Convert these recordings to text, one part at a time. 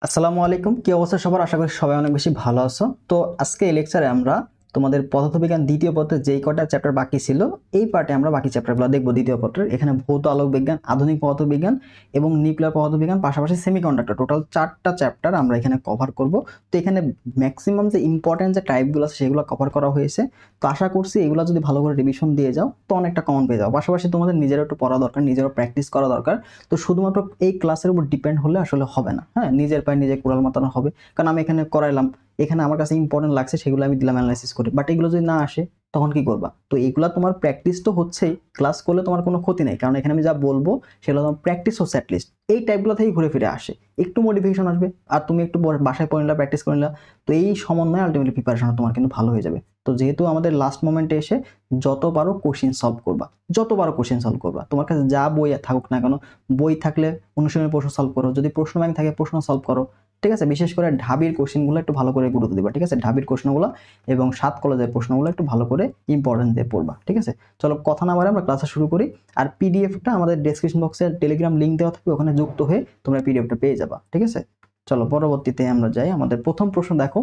আসসালামু আলাইকুম, কি অবস্থা সবার? আশা করি সবাই অনেক বেশি ভালো আছো। তো আজকে এই লেকচারে আমরা তোমাদের পদার্থবিজ্ঞান দ্বিতীয় পত্রের যেই কটা চ্যাপ্টার বাকি ছিল এই পার্টে আমরা বাকি চ্যাপ্টারগুলো দেখবো। দ্বিতীয় পত্রের এখানে ভৌত আলোক বিজ্ঞান, আধুনিক পদার্থবিজ্ঞান এবং নিউক্লিয়ার পদার্থবিজ্ঞান, পাশাপাশি সেমিকন্ডাক্টর, টোটাল 4টা চ্যাপ্টার আমরা এখানে কভার করব। তো এখানে ম্যাক্সিমাম যে ইম্পর্টেন্ট যে টাইপগুলো আছে সেগুলো কভার করা হয়েছে। তো আশা করছি এগুলো যদি ভালো করে রিভিশন দিয়ে যাও তো অনেকটা কমন পেয়ে যাও। পাশাপাশি তোমাদের নিজেরও একটু পড়া দরকার, নিজেরও প্র্যাকটিস করা দরকার। তো শুধুমাত্র এই ক্লাসের উপর ডিপেন্ড হলে আসলে হবে না। হ্যাঁ, নিজের পায়ে নিজে কুড়াল মাতানো হবে। কারণ আমি এখানে করাইলাম, এখানে আমার কাছে ইম্পর্টেন্ট লাগছে, সেগুলো আমি দিলাম অ্যানালাইসিস করে, বাট এগুলো যদি না আসে তখন কি করবা? তো এইগুলো তোমার প্র্যাকটিস তো হচ্ছেই, ক্লাস করলে তোমার কোনো ক্ষতি নেই, কারণ এখানে আমি যা বলবো সেগুলো তোমার প্র্যাকটিস হচ্ছে। অ্যাটলিস্ট এই টাইপগুলো থেকেই ঘুরে ফিরে আসে, একটু মোটিভেশন আসবে আর তুমি একটু বাসায় পড়ে নিলা, প্র্যাকটিস করে নিলা। তো এই সমন্বয়ে আলটিমেটলি প্রিপারেশন তোমার কিন্তু ভালো হয়ে যাবে। তো যেহেতু আমাদের লাস্ট মোমেন্টে এসে যত পারো কোশ্চেন সলভ করবা, যত পারো কোশ্চেন সলভ করবা। তোমার কাছে যা বই থাকুক না কেন, বই থাকলে অনুশীলনের প্রশ্ন সলভ করো, যদি প্রশ্ন ব্যাংক থাকে প্রশ্ন সলভ করো। ঠিক আছে, বিশেষ করে ঢাবির কোশ্চেনগুলো একটু ভালো করে গুরুত্ব দিবা। ঠিক আছে, ঢাবির প্রশ্নগুলো এবং 7 কলেজের প্রশ্নগুলো একটু ভালো করে ইম্পর্টেন্ট দিয়ে পড়বা। ঠিক আছে, চলো কথা না বাড়ে আমরা ক্লাসে শুরু করি। আর পিডিএফটা আমাদের ডেসক্রিপশন বক্সে টেলিগ্রাম লিঙ্ক দেওয়া থাকবে, ওখানে যুক্ত হয়ে তোমরা পিডিএফটা পেয়ে যাবা। ঠিক আছে, চলো পরবর্তীতে আমরা যাই। আমাদের প্রথম প্রশ্ন দেখো,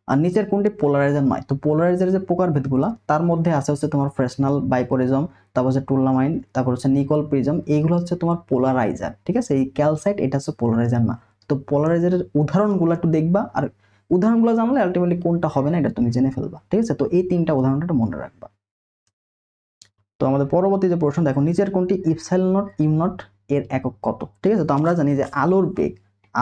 আর নিচের কোনটি পোলারাইজার নয়? তো পোলারাইজারের যে প্রকারভেদগুলো তার মধ্যে আছে হচ্ছে তোমার ফ্রেসনাল বাইপোরিজম, তারপর হচ্ছে টুলামাইন, তারপর হচ্ছে নিকল প্রিজম, এইগুলো হচ্ছে তোমার পোলারাইজার। ঠিক আছে, এই ক্যালসাইট এটা হচ্ছে পোলারাইজার না। তো পোলারাইজারের উদাহরণগুলো একটু দেখবা, আর উদাহরণগুলো জানলে আলটিমেটলি কোনটা হবে না এটা তুমি জেনে ফেলবা। ঠিক আছে, তো এই 3টা উদাহরণটা মনে রাখবা। তো আমাদের পরবর্তী যে প্রশ্ন দেখো, নিচের কোনটি ইপসাইলন নট ইউ নট এর একক কত? ঠিক আছে, তো আমরা জানি যে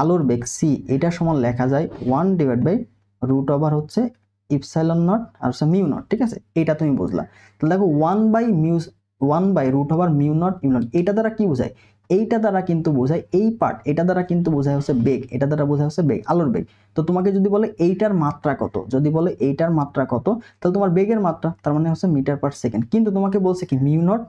আলোর বেগ সি এটা সমান লেখা যায় 1/√ওভার হচ্ছে ইপসাইলন নট আর হচ্ছে মিউ নট। ঠিক আছে, এটা তুমি বুঝলা। তাহলে দেখো 1/√ওভার মিউ নট ইউ নট এটা দ্বারা কি বোঝায়? এইটা দ্বারা কিন্তু বোঝায় এই পার্ট, এটা দ্বারা কিন্তু বোঝায় হচ্ছে বেগ, এটা দ্বারা বোঝায় হচ্ছে বেগ, আলোর বেগ। তো তোমাকে যদি বলে এইটার মাত্রা কত, যদি বলে এইটার মাত্রা কত, তাহলে তোমার বেগের মাত্রা তার মানে হচ্ছে মিটার পার সেকেন্ড। কিন্তু তোমাকে বলছে কি মিউ নট,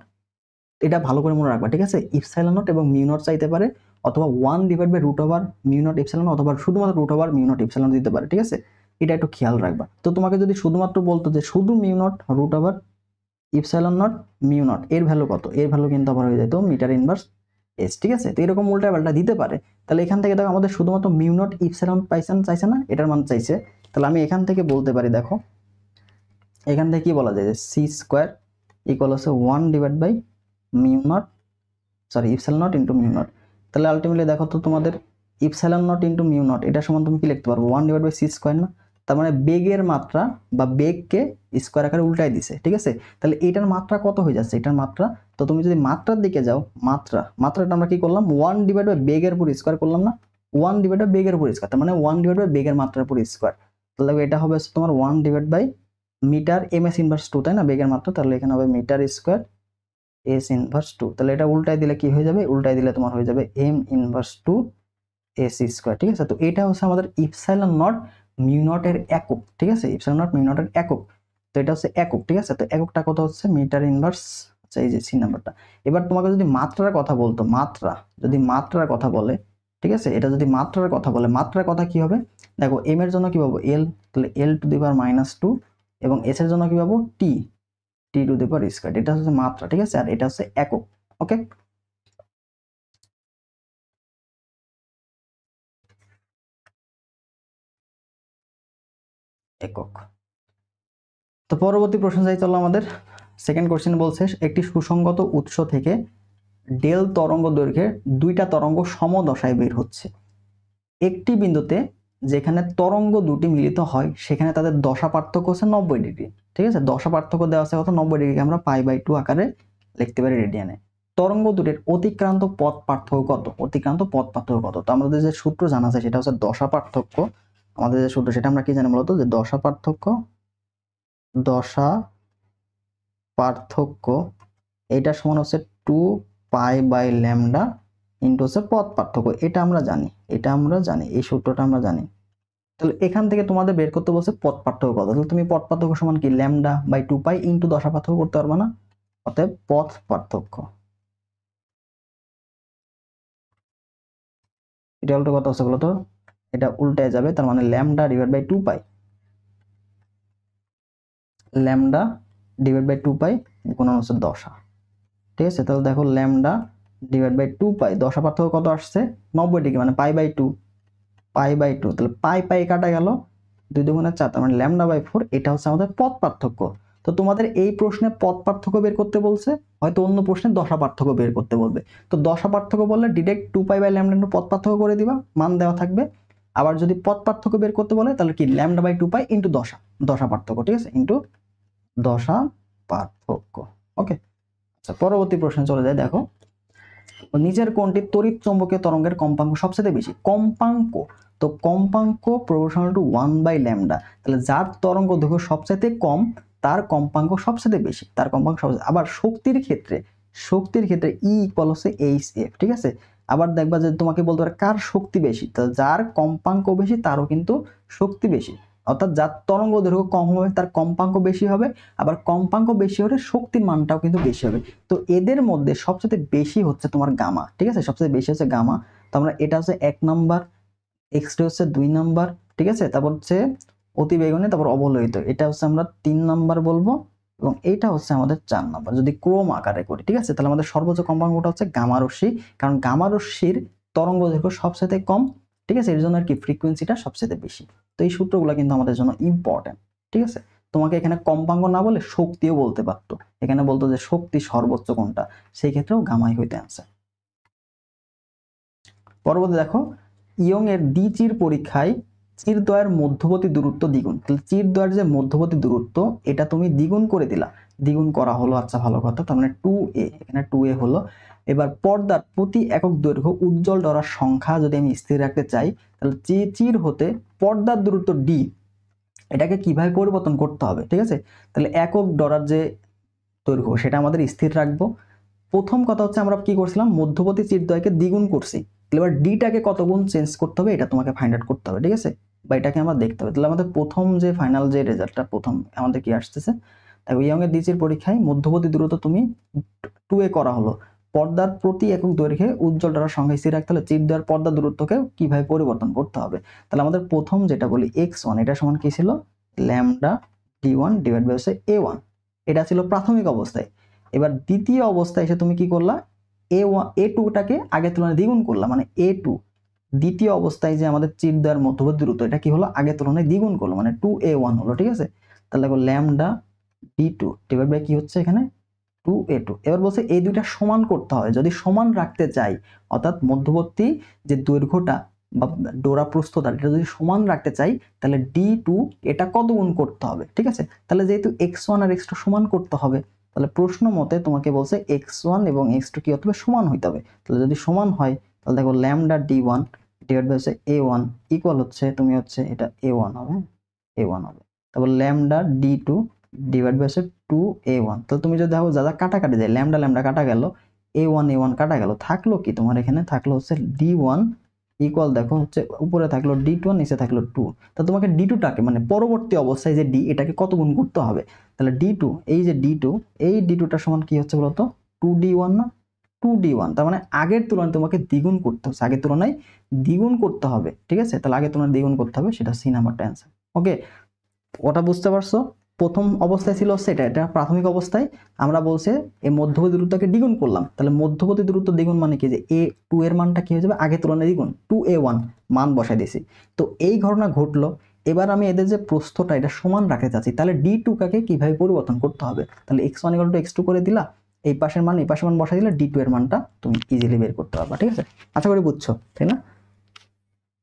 এটা ভালো করে মনে রাখবা। ঠিক আছে, ইপসাইলন নট এবং মিউ নট চাইতে পারে, অথবা 1/√ওভার মিউ নট ইপসাইলন, অথবা শুধুমাত্র root over mu naught epsilon দিতে পারে। ঠিক আছে, এটা একটু খেয়াল রাখবা। তো তোমাকে যদি শুধুমাত্র বলতো যে শুধু mu naught root over epsilon naught mu naught এর ভ্যালু কত, এর ভ্যালু কিন্তু আবার হয়ে যেত মিটার ইনভার্স এস। ঠিক আছে, তো এরকম উল্টা পাল্টা দিতে পারে। তাহলে এখান থেকে দেখো আমাদের শুধুমাত্র মিউ নট ইপসাইলন চাইছে না, এটার মান চাইছে। তাহলে আমি এখান থেকে বলতে পারি, দেখো এখান থেকে কি বলা যায় যে সি স্কোয়ার ইকুয়াল হচ্ছে 1/মিউ naught, sorry epsilon naught into mu naught. তাহলে আলটিমেটলি দেখো তো তোমাদের epsilon naught into mu naught এটা সমান তুমি কি লিখতে পারবো 1/সি স্কোয়ার না? তার মানে বেগের মাত্রা বা বেগকে স্কোয়ার আকারে উল্টাই দিছে। ঠিক আছে, তাহলে এটার মাত্রা কত হয়ে যাচ্ছে, এটার মাত্রা। তো তুমি যদি মাত্রার দিকে যাও, মাত্রাটা আমরা কি করলাম 1/বেগের উপর স্কোয়ার করলাম না, 1/বেগের উপর স্কোয়ার, তার মানে 1/বেগের মাত্রার উপর স্কোয়ার। তাহলে এটা হবে তোমার 1/মিটার এম এস ইনভার্স 2, তাই না, বেগের মাত্রা। তাহলে এখানে হবে মিটার স্কোয়ার এস ইনভার্স 2। তাহলে এটা উল্টাই দিলে কি হয়ে যাবে? উল্টাই দিলে তোমার হয়ে যাবে এম ইনভার্স 2 এস স্কোয়ার। ঠিক আছে, তো এটা হচ্ছে আমাদের ইপসাইলন নট মিউ নট এর একক। ঠিক আছে, ইপসাইলন নট মিউ নট এর একক। তো এটা হচ্ছে একক। ঠিক আছে, তো এককটা কত হচ্ছে মিটার ইনভার্স। আচ্ছা, এই যে সি নাম্বারটা। এবার তোমাকে যদি মাত্রার কথা বলতো, যদি মাত্রার কথা বলে, ঠিক আছে, এটা যদি মাত্রার কথা বলে, মাত্রার কথা কি হবে? দেখো এম এর জন্য কি পাবো এল, তাহলে L⁻², এবং এস এর জন্য কি পাবো T⁻²। এটা হচ্ছে মাত্রা। ঠিক আছে, আর এটা হচ্ছে একক। ওকে, একক। তো পরবর্তী প্রশ্ন যাই, চলো আমাদের সেকেন্ড কোশ্চেন বলছে, একটি সুসংগত উৎস থেকে ডেল তরঙ্গ দৈর্ঘ্যের 2টা তরঙ্গ সমদশায় বের হচ্ছে। একটি বিন্দুতে যেখানে তরঙ্গ দুটি মিলিত হয় সেখানে তাদের দশা পার্থক্য হচ্ছে 90°। ঠিক আছে, দশা পার্থক্য দেওয়া আছে কত, 90°কে আমরা π/2 আকারে লিখতে পারি রেডিয়ানে। তরঙ্গ দুটির অতিক্রান্ত পথ পার্থক্য কত? তো আমাদের যে সূত্র জানা আছে সেটা হচ্ছে দশা পার্থক্য। আমাদের যে সূত্র সেটা আমরা কি জানি মূলত, যে দশা পার্থক্য এটা সমান হচ্ছে 2π/λ ইন্টু হচ্ছে পথ পার্থক্য। এটা আমরা জানি, এই সূত্রটা আমরা জানি। তাহলে এখান থেকে তোমাদের বের করতে বলছে পথ পার্থক্য কত। তাহলে তুমি পথ পার্থক্য সমান কি λ/2π ইন্টু দশা পার্থক্য করতে পারবে না, অতএব পথ পার্থক্য এটা উল্টো কত হচ্ছে বলতো, এটা উল্টায় যাবে, তার মানে λ/2π, λ/2π গুণন হচ্ছে দশা। ঠিক আছে, তাহলে দেখো λ/2π দশা পার্থক্য কত আসছে 90°, মানে π/2, π/2, তাহলে পাই কাটা গেল, 2 দুগুণে 4, তার মানে λ/4, এটা হচ্ছে আমাদের পথ পার্থক্য। তো তোমাদের এই প্রশ্নে পথ পার্থক্য বের করতে বলছে, হয়তো অন্য প্রশ্নে দশা পার্থক্য বের করতে বলবে। তো দশা পার্থক্য বললে ডিরেক্ট 2π/λ পথ পার্থক্য করে দিবা, মান দেওয়া থাকবে। আবার যদি পথ পার্থক্য বের করতে বলে তাহলে কি λ/2π ইন্টু দশা পার্থক্য, ঠিক আছে, ইন্টু দশা পার্থক্য। ওকে, আচ্ছা পরবর্তী প্রশ্নে চলে যায়। দেখো নিচের কোনটি তড়িৎ চৌম্বকীয় তরঙ্গের কম্পাঙ্ক সবচেয়ে বেশি? কম্পাঙ্ক, তো কম্পাঙ্ক প্রপোর্শনাল টু 1/λ, তাহলে যার তরঙ্গ দৈর্ঘ্য সবচেয়ে কম তার কম্পাঙ্ক সবচেয়ে বেশি, তার কম্পাঙ্ক সবচেয়ে। আবার শক্তির ক্ষেত্রে ই ইকুয়াল হচ্ছে HF, ঠিক আছে। আবার দেখবা যে তোমাকে বলতে পারে কার শক্তি বেশি, তাহলে যার কম্পাঙ্ক বেশি তারও কিন্তু শক্তি বেশি, অর্থাৎ যার তরঙ্গ দৈর্ঘ্য কম হবে তার কম্পাঙ্ক বেশি হবে, আবার কম্পাঙ্ক বেশি হলে শক্তির মানটাও কিন্তু বেশি হবে। তো এদের মধ্যে সবচেয়ে বেশি হচ্ছে তোমার গামা, ঠিক আছে, সবচেয়ে বেশি হচ্ছে গামা। তো আমরা এটা হচ্ছে 1 নাম্বার, এক্সরে হচ্ছে 2 নাম্বার, ঠিক আছে, তারপর হচ্ছে অতিবেগুনি, তারপর অবলোহিত, এটা হচ্ছে আমরা 3 নাম্বার বলবো, এবং এইটা হচ্ছে আমাদের 4 নাম্বার যদি ক্রম আকারে করি, ঠিক আছে। তাহলে আমাদের সর্বোচ্চ কম্পাঙ্কটা হচ্ছে গামা রশ্মি, কারণ গামা রশ্মির তরঙ্গ দৈর্ঘ্য সবচেয়ে কম, ঠিক আছে, এর জন্য আর কি ফ্রিকোয়েন্সিটা সবচেয়ে বেশি। তো এই সূত্রগুলো কিন্তু আমাদের জন্য ইম্পর্টেন্ট, ঠিক আছে। তোমাকে এখানে কম্পাঙ্ক না বলে শক্তিও বলতে পারতো, এখানে বলতো যে শক্তি সর্বোচ্চ কোনটা, সেই ক্ষেত্রেও গামাই হইতে আনসার। পরবর্তী দেখো ইয়ং এর দ্বিচির পরীক্ষায় চিরদ্বয়ের মধ্যবর্তী দূরত্ব দ্বিগুণ, তাহলে চিরদ্বয়ের যে মধ্যবর্তী দূরত্ব এটা তুমি দ্বিগুণ করে দিলা, দ্বিগুণ করা হলো, আচ্ছা ভালো কথা, তার মানে 2a, এখানে 2a হলো। এবার পর্দার প্রতি একক দৈর্ঘ্য উজ্জ্বল ডরার সংখ্যা যদি আমি স্থির রাখতে চাই, তাহলে চির হতে পর্দার দূরত্ব d, এটাকে কিভাবে পরিবর্তন করতে হবে, ঠিক আছে। তাহলে একক ডরার যে দৈর্ঘ্য সেটা আমাদের স্থির রাখবো। প্রথম কথা হচ্ছে আমরা কি করছিলাম, মধ্যবর্তী চিরদ্বয়কে দ্বিগুণ করছি, এবার ডিটাকে কত গুণ চেঞ্জ করতে হবে এটা তোমাকে ফাইন্ড আউট করতে হবে, ঠিক আছে, বা এটাকে আমরা দেখতে হবে। তাহলে আমাদের প্রথম যে ফাইনাল যে রেজাল্টটা প্রথম আমাদের কি আসতেছে, দেখো ইয়ং এর দ্বিচির পরীক্ষায় মধ্যবর্তী দূরত্ব তুমি 2a করা হলো, পর্দার প্রতি একক দৈর্ঘ্যে উজ্জ্বল ডরার সংখ্যা স্থির রাখতে হলে চিরদ্বয়ের পর্দার দূরত্বকে কিভাবে পরিবর্তন করতে হবে। তাহলে আমাদের প্রথম যেটা বলি x1, এটা সমান কি ছিল, λ/d1 ডিভাইড বাই a1, এটা ছিল প্রাথমিক অবস্থায়। এবার দ্বিতীয় অবস্থায় এসে তুমি কি করলা, a2টাকে আগের তুলনায় দ্বিগুণ করলা, মানে a2 দ্বিতীয় অবস্থায় যে আমাদের চিরদ্বয়ের মধ্যবর্তী দূরত্ব এটা কি হলো, আগের তুলনায় দ্বিগুণ করলো, মানে 2a1 হলো, ঠিক আছে। তাহলে দেখো λ/d2 ডিভাইড বাই কি হচ্ছে এখানে 2a2। এবার বলছে এই দুইটা সমান করতে হয়, যদি সমান রাখতে চাই, অর্থাৎ মধ্যবর্তী যে দৈর্ঘ্যটা বা ডোরা প্রস্থতা এটা যদি সমান রাখতে চাই, তাহলে d2 এটা কত গুণ করতে হবে, ঠিক আছে। তাহলে যেহেতু x1 আর x2 সমান করতে হবে, তাহলে প্রশ্ন মতে তোমাকে বলছে x1 এবং x2 কি হতে হবে, সমান হইতে হবে। তাহলে যদি সমান হয় তাহলে দেখো λ/d1 divide by a1 equal হচ্ছে তুমি হচ্ছে এটা a1 হবে, a1 হবে। তারপর λ/d2 ডিভাইড বাই 2a1, তো তুমি যদি দেখো যা যা কাটাকাটি যায়, ল্যামডা কাটা গেল, a1 কাটা গেল, থাকলো কি তোমার এখানে, থাকলো হচ্ছে d1 ইকুয়াল, দেখো হচ্ছে উপরে থাকলো d2 নিচে থাকলো 2। তো তোমাকে d2টাকে মানে পরবর্তী অবস্থায় যে d এটাকে কত গুণ করতে হবে, তাহলে d2, এই যে d2, এই d2টা সমান কি হচ্ছে বলতো 2d1 না, 2d1, তার মানে আগের তুলনায় তোমাকে দ্বিগুণ করতে হচ্ছে, আগের তুলনায় দ্বিগুণ করতে হবে, ঠিক আছে। তাহলে আগের তুলনায় দ্বিগুণ করতে হবে, সেটা সি নাম্বারটা অ্যান্সার। ওকে, ওটা বুঝতে পারছো। প্রথম অবস্থায় ছিল সেটা, এটা প্রাথমিক অবস্থায় আমরা বলছে এই মধ্যবর্তী দূরত্বকে দ্বিগুণ করলাম, তাহলে মধ্যবর্তী দূরত্ব দ্বিগুণ মানে কি, যে a2 এর মানটা কি হয়ে যাবে, আগের তুলনায় দ্বিগুণ, 2a1 মান বসাই দিয়েছি। তো এই ঘটনা ঘটলো। এবার আমি এদের যে প্রস্থটা এটা সমান রাখতে চাচ্ছি, তাহলে d2টাকে কিভাবে পরিবর্তন করতে হবে, তাহলে x1 = x2 করে দিলা, এই পাশের মান এই পাশের মান বসাই দিলে d2 এর মানটা তুমি ইজিলি বের করতে পারবা, ঠিক আছে। আশা করি বুঝছো, তাই না।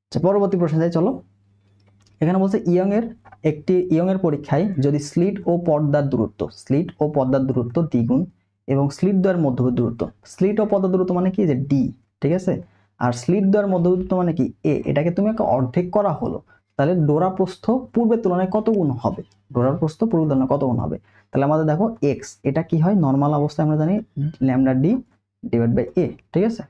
আচ্ছা পরবর্তী প্রশ্নে যাই, চলো। এখানে বলছে ইয়ং এর পরীক্ষায় যদি স্লিট ও পর্দার দূরত্ব দ্বিগুণ এবং স্লিট দ্বয়ের মধ্যবর্তী দূরত্ব, স্লিট ও পর্দার দূরত্ব মানে কি, যে ডি, ঠিক আছে, আর স্লিট দ্বয়ের মধ্যবর্তী দূরত্ব মানে কি এ, এটাকে তুমি একটা অর্ধেক করা হলো, তাহলে ডোরা প্রস্থ পূর্বের তুলনায় কত গুণ হবে, ডোরার প্রস্থ পূর্বের তুলনায় কত গুণ হবে। তাহলে আমাদের দেখো এক্স, এটা কি হয় নর্মাল অবস্থায় আমরা জানি λ/d ডিভাইড বাই a, ঠিক আছে।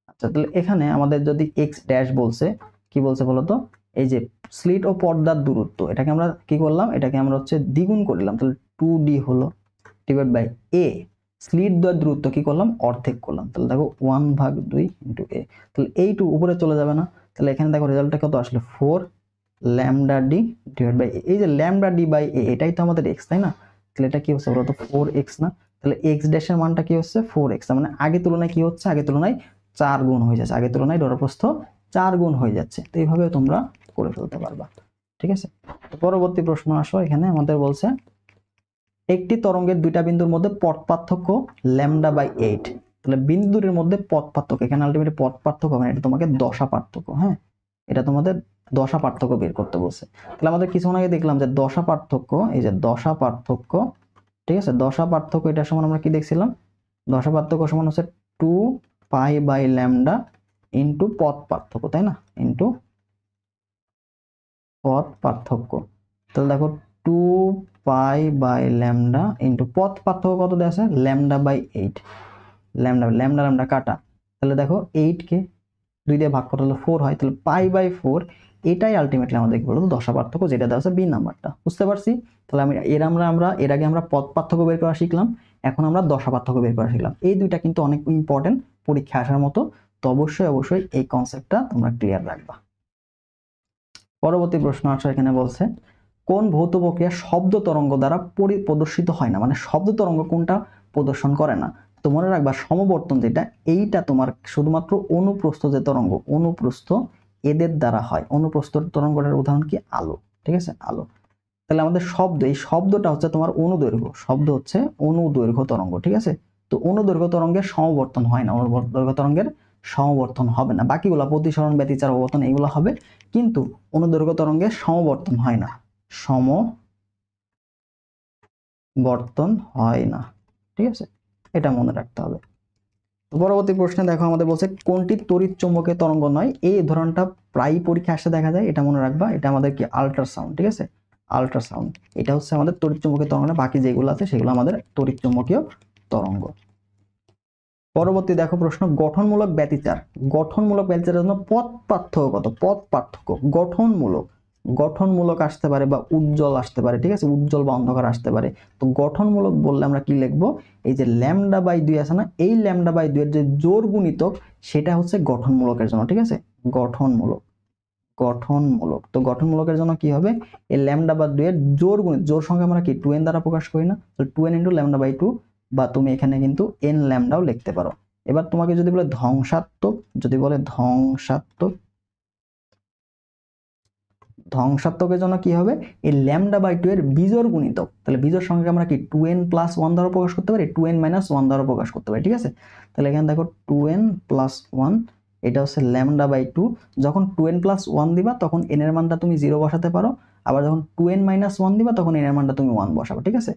আচ্ছা তাহলে এখানে আমাদের যদি এক্স ড্যাশ বলছে, কি বলছে বলতো, এই যে স্লিট ও পর্দার দূরত্ব এটাকে আমরা কি করলাম, এটাকে আমরা হচ্ছে দ্বিগুণ করলাম, তাহলে 2d হলো ডিভাইড বাই a, স্লিট দ্বয়ের দূরত্ব কি করলাম, অর্ধেক করলাম, তাহলে দেখো 1/2 ইন্টু a, তাহলে এই 2 উপরে চলে যাবে না, তাহলে এখানে দেখো রেজাল্টটা কত আসলে 4 λ/d ডিভাইড বাই a, এই যে λ/d বাই a এটাই তো আমাদের x, তাই না। তাহলে এটা কি হচ্ছে বলতো 4x না, তাহলে x ড্যাশের মানটা কি হচ্ছে 4x, মানে আগের তুলনায় কি হচ্ছে, আগের তুলনায় 4 গুণ হয়ে যাচ্ছে, আগের তুলনায় ডোরা প্রস্থ 4 গুণ হয়ে যাচ্ছে। তো এইভাবে তোমরা করে ফেলতে পারবা, ঠিক আছে। তো পরবর্তী প্রশ্ন আসো, এখানে আমাদের বলছে একটি তরঙ্গের দুইটা বিন্দুর মধ্যে পথ পার্থক্য λ/8। তাহলে বিন্দুর মধ্যে পথ পার্থক্য, এখানে আলটিমেটলি পথ পার্থক্য হবে না, এটা তোমাকে দশা পার্থক্য। হ্যাঁ, এটা তোমাদের দশা পার্থক্য বের করতে বলছে। তাহলে আমাদের কিছুক্ষণ আগে দেখলাম যে দশা পার্থক্য, এই যে দশা পার্থক্য, ঠিক আছে, দশা পার্থক্য এটা সমান আমরা কি দেখছিলাম, দশা পার্থক্য সমান হচ্ছে 2π/λ ইন্টু পথ পার্থক্য, তাই না, ইন্টু পথ পার্থক্য। তাহলে দেখো 2π/λ ইন্টু পথ পার্থক্য কত দেওয়া আছে, λ/8, ল্যামডা কাটা। তাহলে দেখো 8 কে 2 দিয়ে ভাগ করলে 4 হয়, তাহলে π/4 এটাই আলটিমেটলি আমাদের কি বলতো দশা পার্থক্য, যেটা দেওয়া আছে বি নাম্বারটা। বুঝতে পারছি? তাহলে এর আগে আমরা পথ পার্থক্য বের করা শিখলাম, এখন আমরা দশা পার্থক্য বের করা শিখলাম। এই দুইটা কিন্তু অনেক ইম্পর্টেন্ট, পরীক্ষা আসার মতো। তো অবশ্যই এই কনসেপ্টটা তোমরা ক্লিয়ার রাখবা। পরবর্তী প্রশ্ন আসে, এখানে বলছে কোন ভৌত প্রক্রিয়া শব্দ তরঙ্গ দ্বারা প্রদর্শিত হয় না, মানে শব্দ তরঙ্গ কোনটা প্রদর্শন করে না। তো মনে রাখবা সমবর্তন যেটা, এইটা তোমার শুধুমাত্র অনুপ্রস্থ যে তরঙ্গ, অনুপ্রস্থ এদের দ্বারা হয়। অনুপ্রস্থ তরঙ্গটার উদাহরণ কি, আলো, ঠিক আছে, আলো। তাহলে আমাদের শব্দ, এই শব্দটা হচ্ছে তোমার অনুদৈর্ঘ্য, শব্দ হচ্ছে অনুদৈর্ঘ্য তরঙ্গ, ঠিক আছে। তো অনুদৈর্ঘ্য তরঙ্গের সমবর্তন হয় না, অনুদৈর্ঘ্য তরঙ্গের সমবর্তন হবে না। বাকিগুলো প্রতিসরণ, ব্যতিচার, অবর্তন এগুলো হবে, কিন্তু অনুদৈর্ঘ্য তরঙ্গের সমবর্তন হয় না, সমবর্তন হয় না, ঠিক আছে, এটা মনে রাখতে হবে। পরবর্তী প্রশ্নে দেখো আমাদের বলছে কোনটি তড়িৎ চুম্বকের তরঙ্গ নয়। এই ধরনটা প্রায় পরীক্ষা আসতে দেখা যায়, এটা মনে রাখবা। এটা আমাদের কি, আল্ট্রাসাউন্ড, ঠিক আছে, আল্ট্রাসাউন্ড। এটা হচ্ছে আমাদের তড়িৎ চুম্বকীয় তরঙ্গ না, বাকি যেগুলো আছে সেগুলো আমাদের তড়িৎ চুম্বকীয় তরঙ্গ। পরবর্তী দেখো প্রশ্ন গঠনমূলক ব্যতিচার। গঠনমূলক ব্যতিচারের জন্য পথ পার্থক্য কত, পথ পার্থক্য গঠনমূলক আসতে পারে বা উজ্জ্বল আসতে পারে, ঠিক আছে, উজ্জ্বল বা অন্ধকার আসতে পারে। তো গঠনমূলক বললে আমরা কি লিখবো, এই যে λ/2 আছে না, এই λ/2 এর যে জোর গুণিতক সেটা হচ্ছে গঠনমূলকের জন্য, ঠিক আছে, গঠনমূলক। তো গঠনমূলকের জন্য কি হবে, এই λ/2 এর জোর গুণিত, জোর সংখ্যা আমরা কি 2n দ্বারা প্রকাশ করি না, তো 2n × λ/2, বা তুমি এখানে কিন্তু n ল্যামডাও লিখতে পারো। এবার তোমাকে যদি বলে ধ্বংসাত্মক, ধ্বংসাত্মকের জন্য কি হবে, এই λ/2 এর বিজোড় গুণিতক, তাহলে বিজোড় সংখ্যাকে আমরা কি 2n + 1 দ্বারা প্রকাশ করতে পারি, 2n - 1 দ্বারা প্রকাশ করতে পারি, ঠিক আছে। তাহলে এখানে দেখো 2n + 1, এটা হচ্ছে λ/2। যখন 2n + 1 দিবা তখন n এর মানটা তুমি 0 বসাতে পারো, আবার যখন 2n - 1 দিবা তখন n এর মানটা তুমি 1 বসাবে, ঠিক আছে।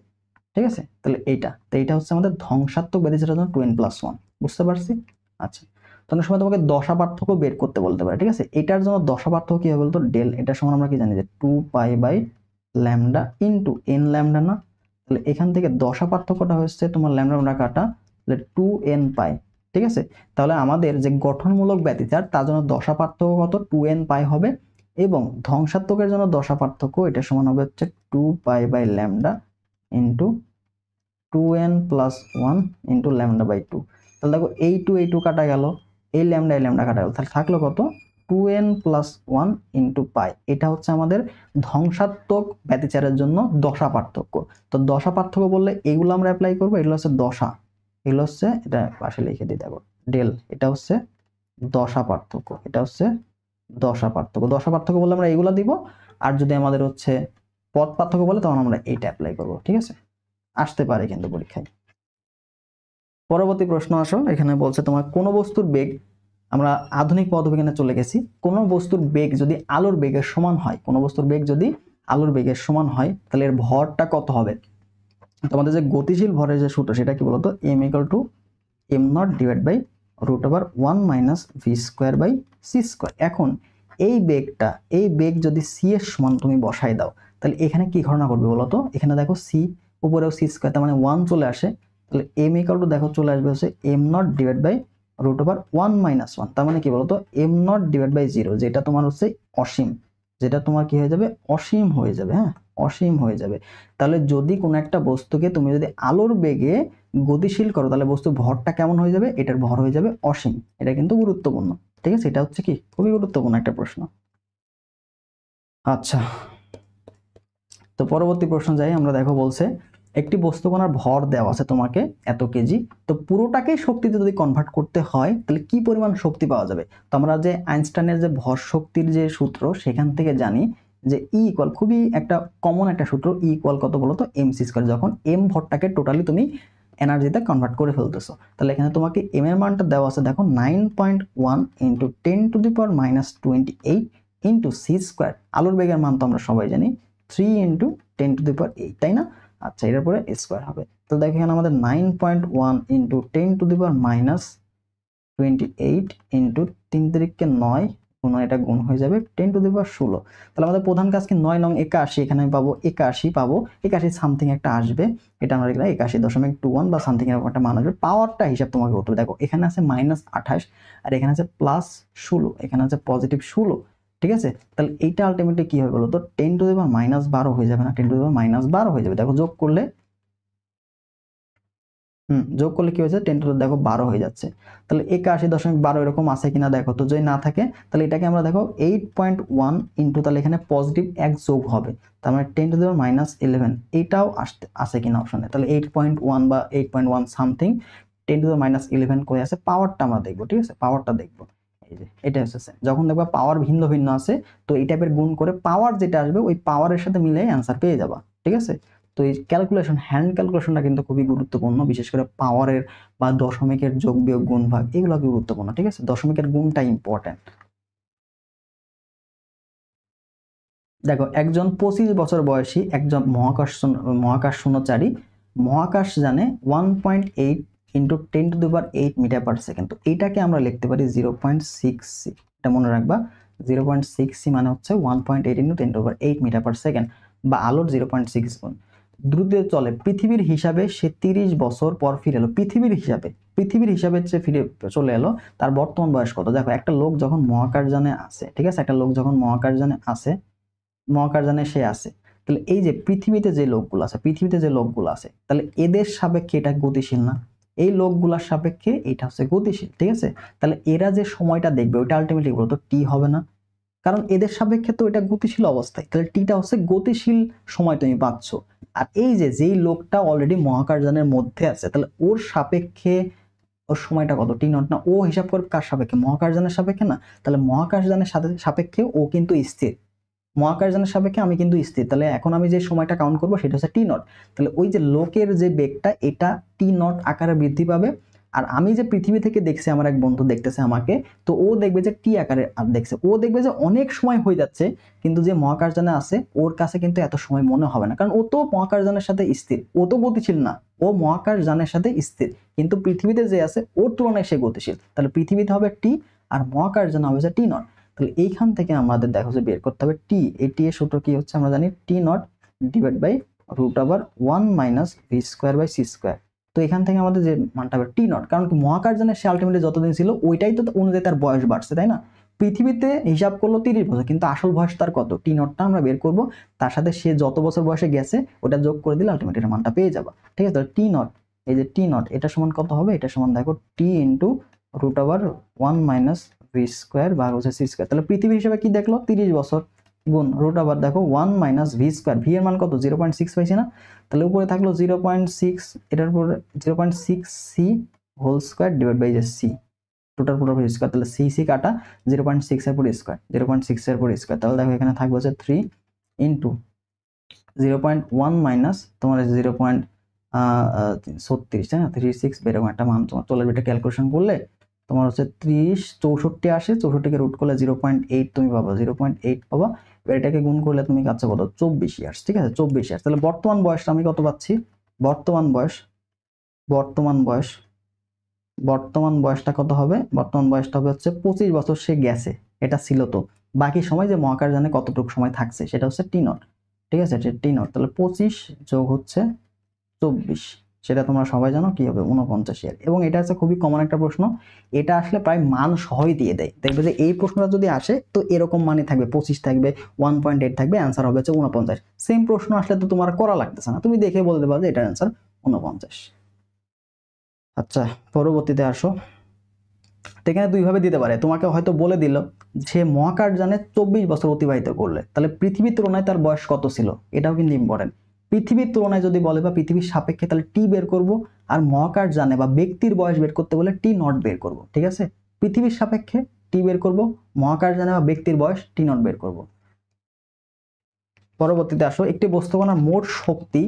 তাহলে এইটা হচ্ছে আমাদের ধ্বংসাত্মক ব্যতিচারের জন্য 2n + 1। বুঝতে পারছি? আচ্ছা, তো অনেক সময় তোমাকে দশা পার্থক্য বের করতে বলতে পারে, ঠিক আছে। এটার জন্য দশা পার্থক্য কি হবে বলতো, ডেল। এটার সমান আমরা কি জানি যে 2π/λ ইন্টু n ল্যামডা না। তাহলে এখান থেকে দশা পার্থক্যটা হচ্ছে তোমার ল্যামডা কাটা, তাহলে 2nπ, ঠিক আছে। তাহলে আমাদের যে গঠনমূলক ব্যতিচার তার জন্য দশা পার্থক্য কত, 2nπ হবে, এবং ধ্বংসাত্মকের জন্য দশা পার্থক্য এটা সমান হবে হচ্ছে 2π/λ ইন্টু 2n + 1 ইন্টু λ/2। তাহলে দেখো এই 2 কাটা গেল, এই ল্যামডা কাটা গেল, তাহলে থাকলো কত, 2n + 1 ইন্টু পাই। এটা হচ্ছে আমাদের ধ্বংসাত্মক ব্যতিচারের জন্য দশা পার্থক্য। তো দশা পার্থক্য বললে এগুলো আমরা অ্যাপ্লাই করবো, এগুলো হচ্ছে দশা, এগুলো হচ্ছে, এটা পাশে লিখে দিই দেখো ডেল, এটা হচ্ছে দশা পার্থক্য, এটা হচ্ছে দশা পার্থক্য। দশা পার্থক্য বললে আমরা এগুলো দিব, আর যদি আমাদের হচ্ছে পথ পার্থক্য বলে তখন আমরা এইটা অ্যাপ্লাই করবো, ঠিক আছে। আসতে পারে কিন্তু পরীক্ষায়। পরবর্তী প্রশ্ন আসো, এখানে বলছে তোমার কোন বস্তুর বেগ, আমরা আধুনিক পদার্থবিজ্ঞানে চলে গেছি, কোন বস্তুর বেগ যদি আলোর বেগের সমান হয়, কোন বস্তুর বেগ যদি আলোর বেগের সমান হয়, তাহলে এর ভরটা কত হবে। তোমাদের যে গতিশীল ভরের যে সূত্র সেটা কি বলতো, m = m0 / √1 - v²/c²। এখন এই বেগ যদি c এর সমান তুমি বসাই দাও, তাহলে এখানে কি ঘটনা ঘটবে বলতো, এখানে দেখো c উপরেও c², তার মানে 1 চলে আসে, তাহলে m = দেখো চলে আসবে হচ্ছে m0 / √1 - 1, তার মানে কি বলতো m0 / 0, যেটা তোমার হচ্ছে অসীম, যেটা তোমার কি হয়ে যাবে, অসীম হয়ে যাবে, হ্যাঁ, অসীম হয়ে যাবে। তাহলে যদি কোনো একটা বস্তুকে তুমি যদি আলোর বেগে গতিশীল করো, তাহলে বস্তুর ভরটা কেমন হয়ে যাবে, এটার ভর হয়ে যাবে অসীম। এটা কিন্তু গুরুত্বপূর্ণ, ঠিক আছে, এটা হচ্ছে কি খুবই গুরুত্বপূর্ণ একটা প্রশ্ন। আচ্ছা, তো পরবর্তী প্রশ্ন যাই আমরা। দেখো বলছে একটি বস্তুকণার ভর দেওয়া আছে তোমাকে এত কেজি, তো পুরোটাকেই শক্তিতে যদি কনভার্ট করতে হয় তাহলে কি পরিমাণ শক্তি পাওয়া যাবে। তো আমরা যে আইনস্টাইনের যে ভর শক্তির যে সূত্র সেখান থেকে জানি যে ই ইকুয়াল, খুবই একটা কমন একটা সূত্র, ই ইকুয়াল কত বলো তো এমসি স্কয়ার, যখন এম ভরটাকে টোটালি তুমি এনার্জিতে কনভার্ট করে ফেলতেছো। তাহলে এখানে তোমাকে এম এর মানটা দেওয়া আছে দেখো 9.1 ইন্টু 10⁻⁻28 ইন্টু সি স্কোয়ার। আলোর বেগের মান তো আমরা সবাই জানি 3 ইন্টু 10⁻8, তাই না? আচ্ছা, এটার পরে স্কোয়ার হবে। তো দেখো এখানে আমাদের 9.1 ইন্টু 10⁻⁻28 ইন্টু 3 তারিখকে 9 গুণ, এটা গুণ হয়ে যাবে 10⁻16। তাহলে আমাদের প্রধান কাজ কি 9 নং 81, এখানে আমি পাবো 81 সামথিং একটা আসবে, এটা আমরা লিখলাম 81.21 বা সামথিং এরকম একটা মান আসবে। পাওয়ারটা হিসাব তোমাকে করতে হবে। দেখো এখানে আছে -28 আর এখানে আছে +16, এখানে আছে +16, ঠিক আছে? তাহলে এইটা আলটিমেটলি কি হবে বলো তো 10⁻−12 হয়ে যাবে না, 10⁻−12 হয়ে যাবে। দেখো যোগ করলে যোগ করলে কি হয়েছে 10 দেখো 12 হয়ে যাচ্ছে। তাহলে 81.12 এরকম আছে কিনা দেখো, তো যদি না থাকে তাহলে এটাকে আমরা দেখো 8.1 ইন্টু, তাহলে এখানে পজিটিভ 1 যোগ হবে, তার মানে 10⁻−11 এটাও আছে কিনা অপশনে। তাহলে 8.1 বা 8.1 সামথিং 10⁻−11 কই আছে, পাওয়ারটা আমরা দেখবো, ঠিক আছে? পাওয়ারটা দেখবো, এই যে এটা হচ্ছে যখন দেখবা পাওয়ার ভিন্ন ভিন্ন আছে, তো এই টাইপের গুণ করে পাওয়ার যেটা আসবে ওই পাওয়ারের সাথে মিলে অ্যান্সার পেয়ে যাবা, ঠিক আছে? তো এই ক্যালকুলেশন, হ্যান্ড ক্যালকুলেশনটা কিন্তু খুবই গুরুত্বপূর্ণ, বিশেষ করে পাওয়ারের বা দশমিকের যোগ বিয়োগ গুণ ভাগ এগুলো গুরুত্বপূর্ণ, ঠিক আছে? দশমিকের গুণটা ইম্পর্টেন্ট। দেখো একজন 25 বছর বয়সী একজন মহাকাশযানী মহাকাশযানে 1.8 ইন্টু 10⁸ মিটার পার সেকেন্ড, তো এইটাকে আমরা লিখতে পারি 0.6c। এটা মনে রাখবা, 0.6c মানে হচ্ছে 1.8 ইন্টু 10⁸ মিটার পার সেকেন্ড, বা আলোর 0.6 গুণ। দ্রুত চলে পৃথিবীর হিসাবে সে 30 বছর পর ফিরে এলো। পৃথিবীর হিসাবে সে ফিরে চলে এলো, তার বর্তমান বয়স কত? দেখো একটা লোক যখন মহাকাশযানে আছে, ঠিক আছে, একটা লোক যখন মহাকাশযানে সে আছে, তাহলে এই যে পৃথিবীতে যে লোকগুলো আছে তাহলে এদের সাপেক্ষে এটা গতিশীল না, এই লোকগুলোর সাপেক্ষে এটা হচ্ছে গতিশীল, ঠিক আছে? তাহলে এরা যে সময়টা দেখবে ওইটা আলটিমেটলি বলতো টি হবে না, কারণ এদের সাপেক্ষে তো এটা গতিশীল অবস্থায়, তাহলে টিটা হচ্ছে গতিশীল সময় তুমি পাচ্ছ। আর এই যে যেই লোকটা অলরেডি মহাকাশযানের মধ্যে আছে, তাহলে ওর সাপেক্ষে ওর সময়টা কত? টি নট না? ও হিসাব করে কার সাপেক্ষে? মহাকাশযানের সাপেক্ষে না? তাহলে মহাকাশযানের সাপেক্ষে ও কিন্তু স্থির, মহাকাশযানের সাপেক্ষে আমি কিন্তু স্থির, তাহলে এখন আমি যে সময়টা কাউন্ট করবো সেটা হচ্ছে টি নট। তাহলে ওই যে লোকের যে বেগটা এটা টি নট আকারে বৃদ্ধি পাবে, আর আমি যে পৃথিবী থেকে দেখছি, আমার এক বন্ধু দেখতেছে আমাকে, তো ও দেখবে যে টি আকারে দেখছে, ও দেখবে যে অনেক সময় হয়ে যাচ্ছে, কিন্তু যে মহাকাশযানে আছে ওর কাছে কিন্তু এত সময় মনে হবে না, কারণ ও তো মহাকাশযানের সাথে স্থির, ও তো গতিশীল না, ও মহাকাশযানের সাথে স্থির, কিন্তু পৃথিবীতে যে আছে ওর তুলনায় সে গতিশীল, তাহলে পৃথিবীতে হবে টি আর মহাকাশযানে হবে টি নট। তাহলে এইখান থেকে আমাদের দেখো যে বের করতে হবে টি, এই টি এর সূত্র কি হচ্ছে আমরা জানি, T naught divide by √1 minus V square by C square. তো এখান থেকে আমাদের যে মানটা হবে টি নট, কারণ কি মহাকাশযানে সে আলটিমেটলি যতদিন ছিল ওইটাই তো অনুযায়ী তার বয়স বাড়ছে, তাই না? পৃথিবীতে হিসাব করলো 30 বছর, কিন্তু আসল বয়স তার কত? টি নটটা আমরা বের করব, তার সাথে সে যত বছর বয়সে গেছে ওটা যোগ করে দিলে আলটিমেটলি এর মানটা পেয়ে যাবা, ঠিক আছে? টি নট, এই যে টি নট এটা সমান কত হবে? এটা সমান দেখো টি ইন্টু √1 মাইনাস ভি স্কোয়ার বা হচ্ছে সি স্কোয়ার। তাহলে পৃথিবী হিসেবে কি দেখলো 30 বছর, গুণ রুট আবার দেখো 1 মাইনাস ভি স্কোয়ার, ভি এর মান কত? 0.6 পাইছি না? তাহলে উপরে থাকলো 0.6, এটার উপরে 0.6 C whole square divide by যে সি, টোটাল পুরো স্কোয়ার, তাহলে সি সি কাটা 0.6 এর পুরো স্কোয়ার, 0.6 এর পুরো স্কোয়ার, তাহলে দেখো এখানে থাকবে হচ্ছে 3 ইন্টু 0.1 মাইনাস তোমার 0.36, তাই না? 36 এরকম একটা মান তোমার চলে, এটা ক্যালকুলেশন করলে তোমার হচ্ছে 30 64 আসে, 64কে রুট করলে 0.8 তুমি পাবা, 0.8 পাবা। এবার এটাকে গুণ করলে তুমি পাচ্ছ কত? 24 ইয়ার্স, ঠিক আছে? 24 ইয়ার্স। তাহলে বর্তমান বয়সটা আমি কত পাচ্ছি? বর্তমান বয়সটা কত হবে? বর্তমান বয়সটা হবে হচ্ছে 25 বছর সে গেছে, এটা ছিল। তো বাকি সময় যে মহাকাশযানে কতটুকু সময় থাকছে সেটা হচ্ছে টি নট, ঠিক আছে? টি নট, তাহলে 25 যোগ হচ্ছে 24, সেটা তোমরা সবাই জানো কি হবে? 49 ইয়ার। এবং এটা হচ্ছে খুবই কমন একটা প্রশ্ন, এটা আসলে প্রায় মান সহই দিয়ে দেয়, দেখবে যে এই প্রশ্নটা যদি আসে তো এরকম মানে থাকবে, 25 থাকবে, 1.8 থাকবে, অ্যান্সার হবে হচ্ছে 49। সেম প্রশ্ন আসলে তো তোমার করা লাগতেছে না, তুমি দেখে বলতে পারো যে এটার অ্যান্সার 49। আচ্ছা, পরবর্তীতে আসো। তো এখানে দুইভাবে দিতে পারে, তোমাকে হয়তো বলে দিল সে মহাকাশযানে 24 বছর অতিবাহিত করলে, তাহলে পৃথিবীর তুলনায় তার বয়স কত ছিল, এটাও কিন্তু ইম্পর্টেন্ট। পৃথিবীর তুলনায় যদি বলে বা পৃথিবীর সাপেক্ষে তাহলে টি বের করব, আর মহাকাশ জানে বা ব্যক্তির বয়স বের করতে বলে টি নট বের করব। ঠিক আছে, পৃথিবীর সাপেক্ষে টি বের করব, মহাকাশ জানে বা ব্যক্তির বয়স টি নট বের করব। পরবর্তীতে আসো, একটি বস্তুকণার মোট শক্তি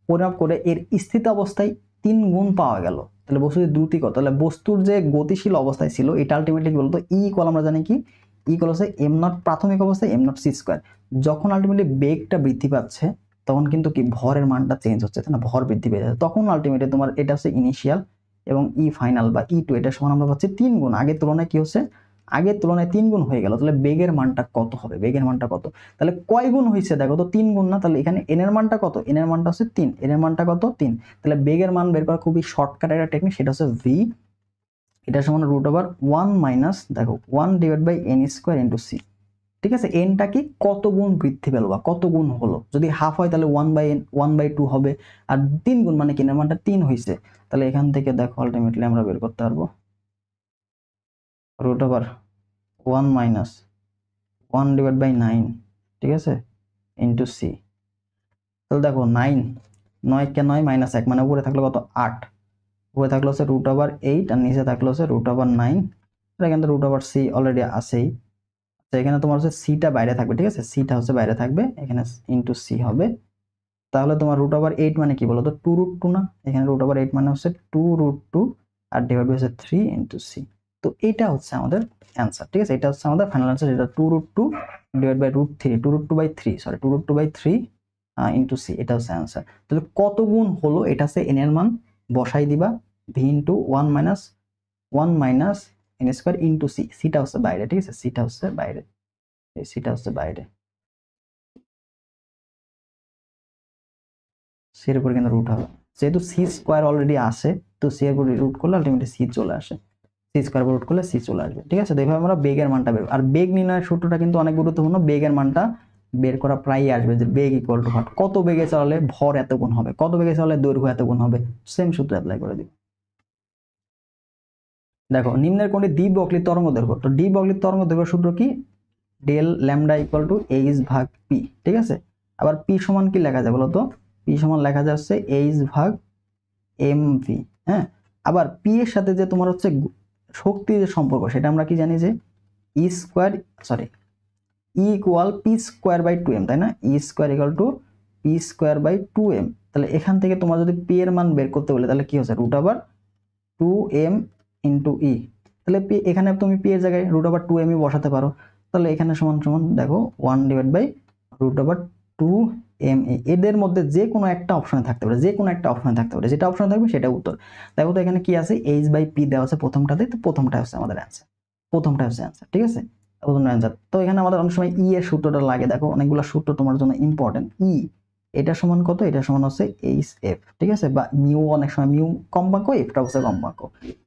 পরিমাপ করে এর স্থিত অবস্থায় 3 গুণ পাওয়া গেল, তাহলে বস্তুর দ্রুতি কত? তাহলে বস্তুর যে গতিশীল অবস্থায় ছিল এটা আলটিমেটলি কি বলতো, ই ইকুয়াল আমরা জানি কি, ই ইকুয়াল হচ্ছে এম নট প্রাথমিক অবস্থায় এম নট সি স্কোয়ার। যখন আলটিমেটলি বেগটা বৃদ্ধি পাচ্ছে তখন কিন্তু কি ভরের মানটা চেঞ্জ হচ্ছে, তাই না, ভর বৃদ্ধি পেয়ে যাচ্ছে, তখন আলটিমেটলি তোমার এটা হচ্ছে ইনিশিয়াল এবং ই ফাইনাল বা ই টু এটা সমান আমরা পাচ্ছি 3 গুণ। আগের তুলনায় কি হচ্ছে, আগের তুলনায় 3 গুণ হয়ে গেল। তাহলে বেগের মানটা কত হবে, বেগের মানটা কত? তাহলে কয় গুণ হয়েছে দেখো তো, 3 গুণ না? তাহলে এখানে এন এর মানটা কত, এন এর মানটা হচ্ছে 3, এন এর মানটা কত 3। তাহলে বেগের মান বের করা খুবই শর্টকাট একটা টেকনিক, সেটা হচ্ছে ভি, এটা সমান √1 মাইনাস দেখো 1 divide by N square into C. ঠিক আছে, এনটা কি কত গুণ বৃদ্ধি পেল বা কত গুণ হলো, যদি হাফ হয় তাহলে 1/2 হবে, আর 3 গুণ মানে কি এর মানটা 3 হয়েছে। তাহলে এখান থেকে দেখো আলটিমেটলি আমরা বের করতে পারবো √1 মাইনাস 1 ডিভাইড বাই 9, ঠিক আছে, ইন্টু সি। তাহলে দেখো 9, 9 কে 9 মাইনাস 1 মানে উপরে থাকলো কত 8, উপরে থাকলো হচ্ছে √8 আর নিচে থাকলো হচ্ছে √9। এখানে তো √c অলরেডি আছেই। আচ্ছা, এখানে তোমার হচ্ছে সিটা বাইরে থাকবে, ঠিক আছে, সিটা হচ্ছে বাইরে থাকবে, এখানে ইন্টু সি হবে। তাহলে তোমার √8 মানে কি বলো তো 2√2 না? এখানে √8 মানে হচ্ছে 2√2 আর ডিভাইড হচ্ছে 3 ইন্টু সি। তো এটা হচ্ছে আমাদের অ্যান্সার, ঠিক আছে, এটা হচ্ছে আমাদের ফাইনাল অ্যান্সার, এটা 2√2 ডিভাইড বাই √3, 2√2/3 ইন্টু সি, এটা হচ্ছে অ্যান্সার। তাহলে কত গুণ হলো এটা হচ্ছে এন এর মান বসাই দিবা, V into 1 minus N square into C, সিটা হচ্ছে বাইরে, ঠিক আছে, সিটা হচ্ছে বাইরে, সিটা হচ্ছে বাইরে, সি এর উপর কিন্তু রুট হবে, যেহেতু সি স্কোয়ার অলরেডি আসে, তো সি এর উপর রুট করলে আলটিমেটলি সি চলে আসে, সি স্কোয়ার রুট করলে সি চলে আসবে। ঠিক আছে, তো এইভাবে আমরা বেগের মানটা বের, আর বেগ নির্ণয়ের সূত্রটা কিন্তু অনেক গুরুত্বপূর্ণ, বেগের মানটা বের করা প্রায়ই আসবে যে বেগ ইকুয়াল টু ভর, কত বেগে চালালে ভর এত গুণ হবে, কত বেগে চালালে দৈর্ঘ্য এত গুণ হবে, সেম সূত্র অ্যাপ্লাই করে দিব। দেখো নিম্নের কোনটি দ্বি-বকলী তরঙ্গ দৈর্ঘ্য, তো দ্বি-বকলী তরঙ্গ দৈর্ঘ্য সূত্র কি, del lambda equal to H ভাগ পি। ঠিক আছে, আবার পি সমান কি লেখা যায় বলতো, পি সমান লেখা যাচ্ছে এইচ ভাগ এম ভি। হ্যাঁ, আবার পি এর সাথে যে তোমার হচ্ছে শক্তির যে সম্পর্ক সেটা আমরা কি জানি যে E square, sorry, E equal P square by 2m, তাই না, E square equal to P square by 2m। তাহলে এখান থেকে তোমার যদি পি এর মান বের করতে বলে তাহলে কি হচ্ছে √2m ইন্টু ই। তাহলে পি এখানে তুমি পি এর জায়গায় √2m বসাতে পারো, তাহলে এখানে সমান সমান দেখো 1 ডিভাইড বাই √2m। এদের মধ্যে যে কোনো একটা অপশনে থাকতে পারে, যে কোনো একটা অপশনে থাকতে পারে, যেটা অপশনে থাকবে সেটা উত্তর। দেখো তো এখানে কি আছে, এইচ বাই পি দেওয়া আছে প্রথমটাতে, তো প্রথমটা হচ্ছে আমাদের অ্যান্সার, প্রথমটা হচ্ছে অ্যান্সার। ঠিক আছে, প্রথম অ্যান্সার। তো এখানে আমাদের অনেক সময় ই এর সূত্রটা লাগে, দেখো অনেকগুলো সূত্র তোমার জন্য ইম্পর্টেন্ট। ই এটা সমান কত, এটা সমান হচ্ছে এইচ এফ, ঠিক আছে, বা মিউ, অনেক সময় মিউ কম্পাঙ্ক, এফটা হচ্ছে কম্পাঙ্ক।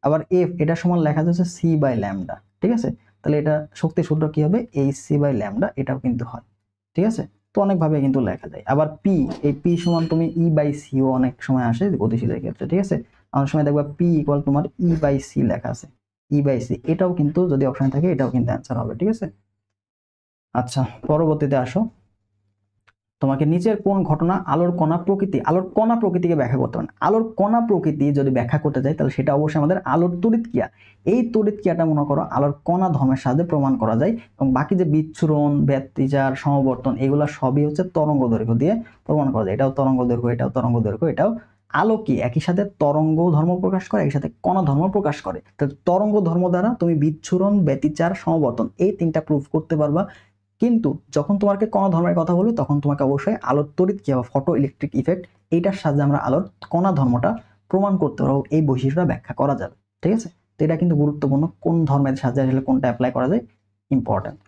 আবার এফ এটা সমান লেখা যাচ্ছে সি বাই ল্যামডা। ঠিক আছে, তাহলে এটা শক্তির সূত্র কি হবে, এইচ সি বাই ল্যামডা, এটাও কিন্তু হয়। ঠিক আছে, তো অনেকভাবে কিন্তু লেখা যায়। আবার পি, এই পি সমান তুমি ই বাই সিও অনেক সময় আসে গতিশীলের ক্ষেত্রে। ঠিক আছে, অনেক সময় দেখবা পি ইকুয়াল তোমার ই বাই সি লেখা আছে, ই বাই সি, এটাও কিন্তু যদি অপশন থাকে এটাও কিন্তু অ্যান্সার হবে। ঠিক আছে, আচ্ছা পরবর্তীতে আসো, তোমাকে নিচের কোন ঘটনা আলোর কণা প্রকৃতি, আলোর কণা প্রকৃতিকে ব্যাখ্যা করতে পারে। আলোর কণা প্রকৃতি যদি ব্যাখ্যা করতে চাই তাহলে সেটা অবশ্যই আমাদের আলোর তড়িৎ ক্রিয়া। এই তড়িৎ ক্রিয়াটা মনে করো আলোর কণা ধর্মের সাহায্যে প্রমাণ করা যায়, এবং বাকি যে বিচ্ছুরণ, ব্যতিচার, সমবর্তন এগুলো সবই হচ্ছে তরঙ্গ দৈর্ঘ্য দিয়ে প্রমাণ করা যায়। এটাও তরঙ্গ দৈর্ঘ্য, এটাও তরঙ্গ দৈর্ঘ্য, এটাও আলো কি একই সাথে তরঙ্গ ধর্ম প্রকাশ করে, একই সাথে কণা ধর্ম প্রকাশ করে। তো তরঙ্গ ধর্ম দ্বারা তুমি বিচ্ছুরণ, ব্যতিচার, সমবর্তন এই তিনটা প্রুফ করতে পারবা। কিন্তু যখন তোমাকে কণা ধর্মের কথা বলবো তখন তোমাকে অবশ্যই আলোর তড়িৎ ক্রিয়া বা ফটো ইলেকট্রিক ইফেক্ট এইটার সাহায্যে আমরা আলোর কণা ধর্মটা প্রমাণ করতে পারবো, এই বৈশিষ্ট্যটা ব্যাখ্যা করা যাবে। ঠিক আছে, তো এটা কিন্তু গুরুত্বপূর্ণ, কোন ধর্মের সাহায্যে আসলে কোনটা অ্যাপ্লাই করা যায়, ইম্পর্টেন্ট।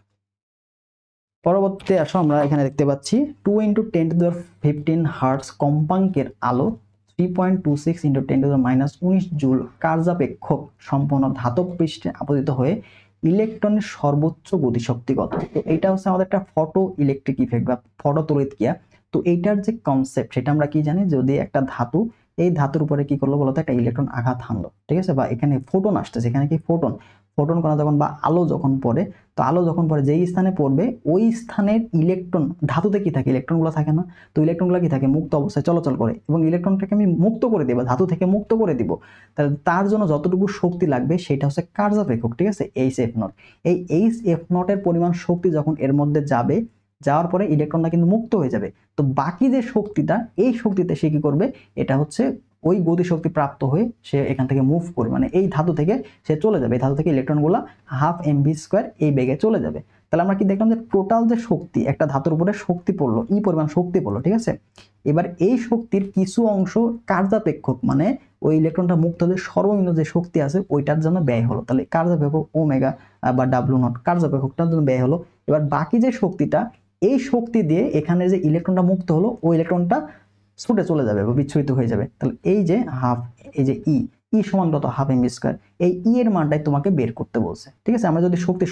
পরবর্তীতে আসো, আমরা এখানে দেখতে পাচ্ছি 2 × 10⁻15 হার্টজ কম্পাঙ্কের আলো 3.26 × 10⁻19 জুল কার্যাপেক্ষক সম্পন্ন ধাতব পৃষ্ঠে আপতিত হয়ে ইলেকট্রনের সর্বোচ্চ গতিশক্তি কত। তো এটা হচ্ছে আমাদের একটা ফটো ইলেকট্রিক ইফেক্ট বা ফটো তড়িৎ ক্রিয়া। তো এইটার যে কনসেপ্ট সেটা আমরা কি জানি, যদি একটা ধাতু এই ধাতুর উপরে কি করলো বলতো, একটা ইলেকট্রন আঘাত হানলো, ঠিক আছে, বা এখানে ফোটন আসতেছে, এখানে কি ফোটন, ফোটন কণা যখন বা আলো যখন পড়ে, তো আলো যখন পড়ে যেই স্থানে পড়বে ওই স্থানের ইলেকট্রন, ধাতুতে কি থাকে, ইলেকট্রনগুলো থাকে না, তো ইলেকট্রনগুলো কি থাকে, মুক্ত অবস্থায় চলাচল করে, এবং ইলেকট্রনটাকে আমি মুক্ত করে দিব, ধাতু থেকে মুক্ত করে দিব, তাহলে তার জন্য যতটুকু শক্তি লাগবে সেটা হচ্ছে কার্যপেক্ষক, ঠিক আছে, এইচ এফ নট। এই এইচ এফ নটের পরিমাণ শক্তি যখন এর মধ্যে যাবে, যাওয়ার পরে ইলেকট্রনটা কিন্তু মুক্ত হয়ে যাবে, তো বাকি যে শক্তিটা, এই শক্তিতে সে কি করবে, এটা হচ্ছে ওই গতিশক্তি প্রাপ্ত হয়ে সে এখান থেকে মুভ করবে, মানে এই ধাতু থেকে সে চলে যাবে, এই ধাতু থেকে ইলেকট্রনগুলো 1/2 mv² এই বেগে চলে যাবে। তাহলে আমরা কি দেখলাম যে টোটাল যে শক্তি, একটা ধাতুর উপরে শক্তি পড়লো, ই পরিমাণ শক্তি পড়লো, ঠিক আছে। এবার এই শক্তির কিছু অংশ কার্যাপেক্ষক, মানে ওই ইলেকট্রনটা মুক্ত হলে সর্বনিম্ন যে শক্তি আছে ওইটার জন্য ব্যয় হলো, তাহলে কার্যাপেক্ষক ওমেগা বা ডাব্লিউ নট, কার্যাপেক্ষকটার জন্য ব্যয় হলো। এবার বাকি যে শক্তিটা, এই শক্তি দিয়ে এখানে যে ইলেকট্রনটা মুক্ত হলো ওই ইলেকট্রনটা ছুটে চলে যাবে বা বিচ্ছুরিত হয়ে যাবে। তাহলে এই যে হাফ, এই যে ই সমান কত, 1/2 mv², এই এর মানটাই তোমাকে বের করতে বলছে, ঠিক আছে। আমরা যদি শক্তির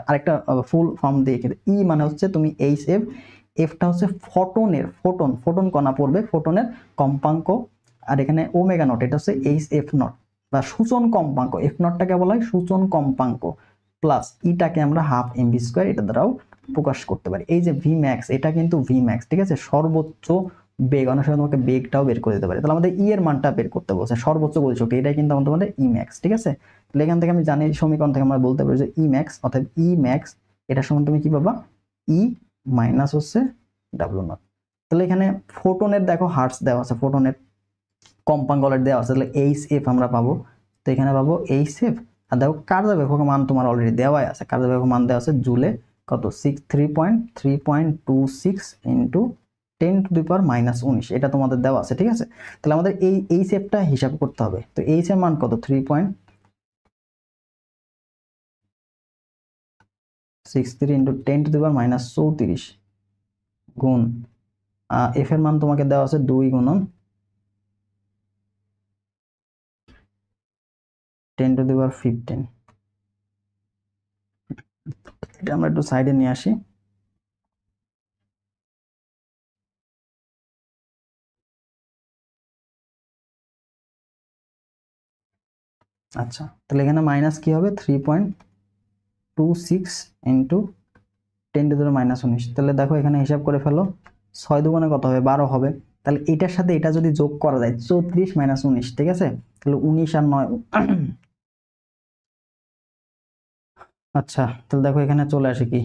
আরেকটা ফুল ফর্ম দিয়ে ই মানে হচ্ছে তুমি এইচ এফ, এফটা হচ্ছে ফোটন কণা পড়বে, ফোটনের কম্পাঙ্ক, আর এখানে ওমেগা নট, এটা হচ্ছে এইচ এফ নট বা সূচন কম্পাঙ্ক, এফ নটটাকে বলা হয় সূচন কম্পাঙ্ক, প্লাস ইটাকে আমরা 1/2 mv², এটা দ্বারাও প্রকাশ করতে পারি। এই যে ভি ম্যাক্স, এটা কিন্তু ভি ম্যাক্স, ঠিক আছে, সর্বোচ্চ বেগ, অনেক সময় তোমাকে বেগটাও বের করে দিতে পারে। তাহলে আমাদের ই এর মানটা বের করতে বলছে, সর্বোচ্চ গতিশক্তি, এটাই কিন্তু আমাদের ই ম্যাক্স, ঠিক আছে। তাহলে এখান থেকে আমি জানি সমীকরণ থেকে আমরা বলতে পারি যে ই ম্যাক্স, অর্থাৎ ই ম্যাক্স এটা সমান তুমি কি পাবা, ই মাইনাস হচ্ছে ডাব্লিউ নট। তাহলে এখানে ফোটনের দেখো হার্টস দেওয়া আছে, ফোটনের কম্পাঙ্ক দেওয়া আছে, তাহলে এইচ এফ আমরা পাবো, তো এখানে পাবো এইচ এফ। আর দেখো কার্যবেক্ষক মান তোমার অলরেডি দেওয়াই আছে, কার্যবেক্ষক মান দেওয়া আছে জুলে কত, 3.26 ইন্টু 10⁻⁻19, এটা তোমাদের দেওয়া আছে, ঠিক আছে। তাহলে আমাদের এই এইচ এফটা হিসাব করতে হবে, তো এইচ এর মান কত, 3.63 ইন্টু 10⁻⁻34 গুণ এফ এর মান তোমাকে দেওয়া আছে 2 গুণন 10⁻15। এটা আমরা একটু সাইডে নিয়ে আসি। আচ্ছা, তাহলে এখানে মাইনাস কি হবে, 3.26 ইন্টু 10⁻⁻19। তাহলে দেখো এখানে হিসাব করে ফেলো, 6 দুগুণে কত হবে, 12 হবে। তাহলে এটার সাথে এটা যদি যোগ করা যায়, 34 - 19, ঠিক আছে, তাহলে 19 আর 9, আচ্ছা তাহলে দেখো এখানে চলে আসে কি,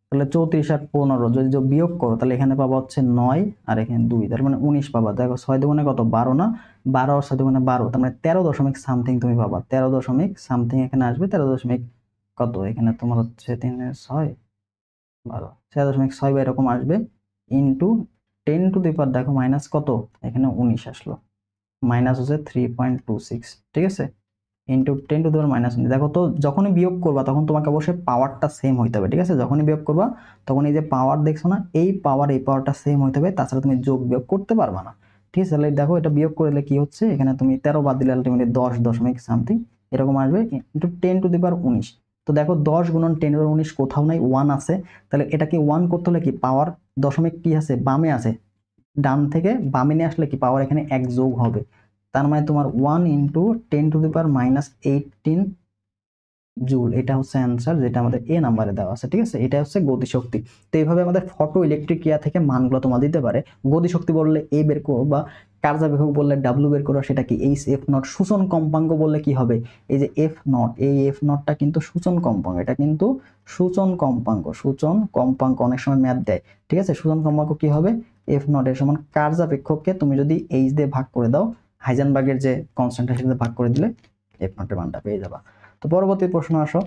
তাহলে 34 আর 15 যদি বিয়োগ করো, তাহলে এখানে পাবা হচ্ছে 9 আর এখানে 2, তার মানে 19 পাবা। দেখো 6 দুগুণে কত, 12 না, 12 আর 6 দুগুণে 12, তার মানে 13 দশমিক সামথিং তুমি পাবা, 13 দশমিক সামথিং এখানে আসবে, 13 দশমিক কত, এখানে তোমার হচ্ছে 3 এর 6, 12, 6.6 বা এরকম আসবে, ইন্টু 10⁻, দেখো মাইনাস কত, এখানে 19 আসলো, মাইনাস হচ্ছে 3.26, ঠিক আছে, ইন্টু 10⁻⁻19। দেখো তো যখনই বিয়োগ করবা তখন তোমাকে অবশ্যই পাওয়ারটা সেম হইতে হবে, ঠিক আছে, যখনই বিয়োগ করবা তখন এই যে পাওয়ার দেখছো না, এই পাওয়ারটা সেম হইতে হবে, তাছাড়া তুমি যোগ বিয়োগ করতে পারবা না, ঠিক আছে। তাহলে দেখো এটা বিয়োগ করলে কি হচ্ছে, এখানে তুমি 13 বাদ দিলে আলটিমেটলি 10 দশমিক সামথিং এরকম আসবে, ইন্টু 10⁻19। তো দেখো 10 গুণন 10⁻19 কোথাও নাই, 1 আছে, তাহলে এটাকে 1 করতে হলে কি পাওয়ার দশমিক কি আছে, বামে আছে, ডান থেকে বামে নিয়ে আসলে কি পাওয়ার এখানে 1 যোগ হবে, তার মানে তোমার 1 ইন্টু 10⁻⁻18 জুল, এটা হচ্ছে অ্যান্সার, যেটা আমাদের এ নাম্বারে দেওয়া আছে, ঠিক আছে। এটা হচ্ছে গতিশক্তি। তো এইভাবে আমাদের ফটো ইলেকট্রিক ক্রিয়া থেকে মানগুলো তোমার দিতে পারে। গতিশক্তি বললে এ বের করো, বা কার্যবেক্ষক বললে ডাব্লিউ বের করো, সেটা কি এইচ এফ নট। সূচন কম্পাঙ্ক বললে কি হবে, এই যে এফ নট, এই এফ নটটা কিন্তু সূচন কম্পাঙ্ক, এটা কিন্তু সূচন কম্পাঙ্ক, সূচন কম্পাঙ্ক অনেক সময় ম্যাথ দেয়, ঠিক আছে। সূচন কম্পাঙ্ক কি হবে, এফ নট এর সমান কার্যবেক্ষককে তুমি যদি এইচ দিয়ে ভাগ করে দাও, হাইজেনবার্গের যে কনস্ট্যান্ট সেটা ভাগ করে দিলে এফ নটের মানটা পেয়ে যাবা। তো পরবর্তী প্রশ্ন আসো,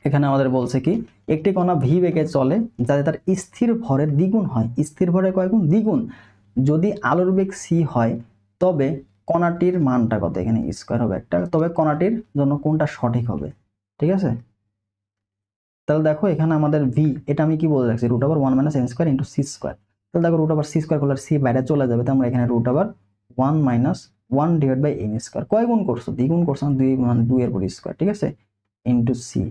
এখানে আমাদের বলছে কি, একটি কণা ভি বেগে চলে যাতে তার স্থির ভরের দ্বিগুণ হয়। স্থির ভরের কয় গুণ, দ্বিগুণ। যদি আলোর বেগ সি হয় তবে কণাটির মানটা কত, এখানে স্কয়ার হবে একটা, তবে কণাটির জন্য কোনটা সঠিক হবে, ঠিক আছে। তাহলে দেখো এখানে আমাদের ভি, এটা আমি কি বলে রাখছি, √1 - n² * c²। তাহলে দেখো √c² করলে সি বাইরে চলে যাবে, তো আমরা এখানে √1 - 1/n², কয় গুণ করছো, দ্বিগুণ করছো, 2 মানে 2 এর উপর স্কয়ার, ঠিক আছে, ইন্টু সি।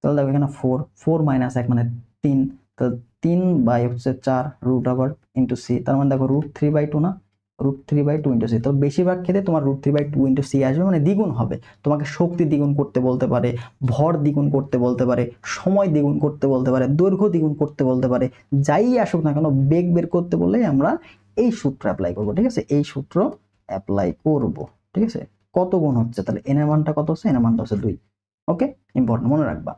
তাহলে দেখো এখানে 4 - 1 মানে 3, তাহলে 3 বাই হচ্ছে 4 √, ইন্টু সি, তার মানে দেখো √3/2 না, √3/2 × c। তো বেশিরভাগ ক্ষেত্রে তোমার √3/2 × c আসবে, মানে দ্বিগুণ হবে। তোমাকে শক্তি দ্বিগুণ করতে বলতে পারে, ভর দ্বিগুণ করতে বলতে পারে, সময় দ্বিগুণ করতে বলতে পারে, দৈর্ঘ্য দ্বিগুণ করতে বলতে পারে, যাই আসুক না কেন বেগ বের করতে বললেই আমরা এই সূত্র অ্যাপ্লাই করব। ঠিক আছে, এই সূত্র অ্যাপ্লাই করব। ঠিক আছে, কত গুণ হচ্ছে, তাহলে n এর মানটা কত হচ্ছে, n এর মানটা হচ্ছে 2। ওকে, ইম্পর্টেন্ট, মনে রাখবা।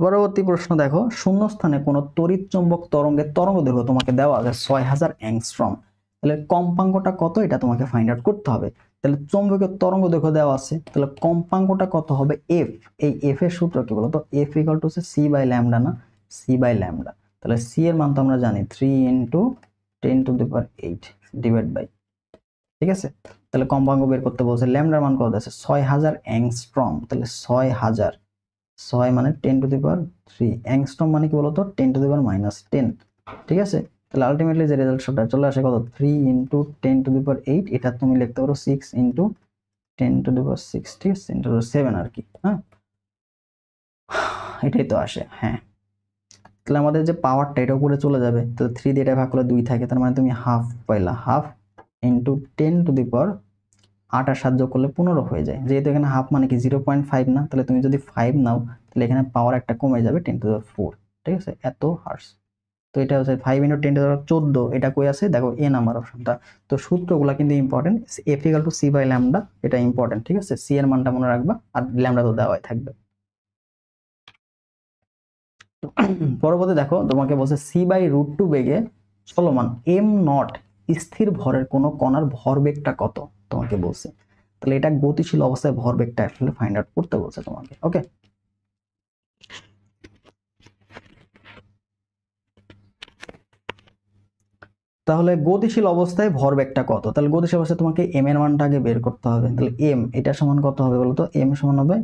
পরবর্তী প্রশ্ন দেখো, শূন্যস্থানে কোন তড়িৎ চুম্বক তরঙ্গের তরঙ্গ দৈর্ঘ্য তোমাকে দেওয়া আছে 6000 অ্যাংস্ট্রম। তাহলে কম্পাঙ্কটা কত এটা তোমাকে ফাইন্ড আউট করতে হবে। তাহলে চৌম্বকীয় তরঙ্গ দৈর্ঘ্য দেওয়া আছে, তাহলে কম্পাঙ্কটা কত হবে, এফ। এই এফ এর সূত্র কি বলতো, এফ ইকুয়াল টু হচ্ছে সি বাই ল্যামডা, না সি বাই ল্যামডা। তাহলে সি এর মান তো আমরা জানি 3 × 10⁸ ডিভাইড বাই, ঠিক আছে। তাহলে কম্পাঙ্ক বের করতে বলছে, ল্যামডার মান কত আছে 6000 অ্যাংস্ট্রম। তাহলে 6000, 6 মানে 10⁻3, অ্যাংস্ট্রম মানে কি বলতো 10⁻−10। ঠিক আছে, তাহলে আলটিমেটলি যে রেজাল্ট চলে আসে কত, 3 × 10⁸, এটা তুমি লিখতে পারো 6 × 10⁶, ঠিক আছে, ইন্টু 7 আর কি। হ্যাঁ, এটাই তো আসে। হ্যাঁ, তাহলে আমাদের যে পাওয়ারটা এটা উপরে চলে যাবে, তাহলে 3 দিয়ে এটা ভাগ করলে 2 থাকে, তার মানে তুমি হাফ পাইলা, হাফ × 10⁸, 8 আর 7 যোগ করলে 15 হয়ে যায়। যেহেতু এখানে হাফ মানে কি 0.5 না, তাহলে তুমি যদি 5 নাও তাহলে এখানে পাওয়ার একটা কমে যাবে 10⁴। ঠিক আছে, এত হার্স। তো এটা হচ্ছে 5 × 10⁻14, এটা কই আছে দেখো, এ নাম্বার অপশনটা। তো সূত্রগুলো কিন্তু important, F equal to C by lambda, এটা ইম্পর্টেন্ট। ঠিক আছে, সি এর মানটা মনে রাখবা, আর ল্যামডা তো দেওয়াই থাকবে। পরবর্তী দেখো, তোমাকে বলছে c/√2 বেগে চলমান m0 স্থির ভরের কোন কণার ভরবেগটা কত তোমাকে বলছে। তাহলে এটা গতিশীল অবস্থায় ভরবেগটা আসলে ফাইন্ড আউট করতে বলছে তোমাকে। ওকে, তাহলে গতিশীল অবস্থায় ভরবেগটা কত, তাহলে গতিশীল অবস্থায় তোমাকে m এর মানটা আগে বের করতে হবে। তাহলে m এটা সমান কত হবে বলতো, m সমান হবে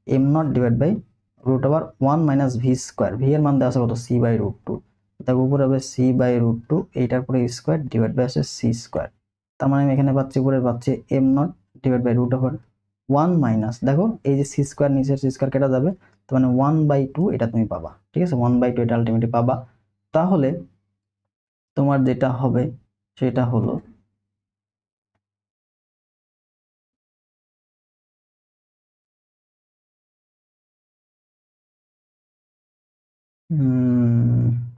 m0 divide by √1 - v²। v এর মান দেওয়া আছে কত, c/√2। দেখো উপরে হবে c/√2, এইটার পরে স্কোয়ার ডিভাইড বাই আছে c²। তার মানে আমি এখানে পাচ্ছি, উপরে পাচ্ছি m0 ডিভাইড বাই √1 মাইনাস, দেখো এই যে c² নিচের c² কেটে যাবে, তার মানে 1/2 এটা তুমি পাবা। ঠিক আছে, 1/2 এটা আলটিমেটলি পাবা। তাহলে তোমার যেটা হবে সেটা হলো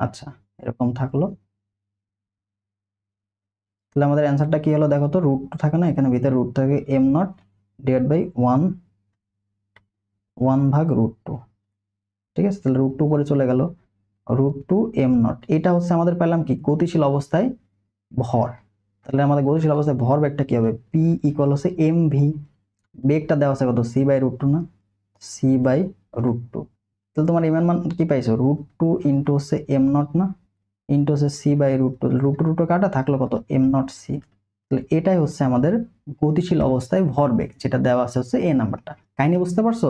আচ্ছা, এরকম থাকলো। তাহলে আমাদের অ্যান্সারটা কি হলো দেখো তো, √2 থাকে না এখানে, ভিতরে রুট থাকে, m0 ডিভাইড বাই 1/√2। ঠিক আছে, তাহলে √2 উপরে চলে গেল, √2 m0। এটা হচ্ছে আমাদের পেলাম কি, গতিশীল অবস্থায় ভর। তাহলে আমাদের গতিশীল অবস্থায় ভর বেগটা কি হবে, p ইকুয়াল হচ্ছে mv। বেগটা দেওয়া আছে কত, c/√2 না, c/√2। তাহলে তোমার m এর মান কি পাইছো, √2 ইন্টু হচ্ছে m0 না, ইন্টু হচ্ছে c/√2, √2 কাটা থাকলো কত, m0c। তাহলে এটাই হচ্ছে আমাদের গতিশীল অবস্থায় ভরবেগ, যেটা দেওয়া আছে হচ্ছে এ নাম্বারটা। কাহিনী বুঝতে পারছো,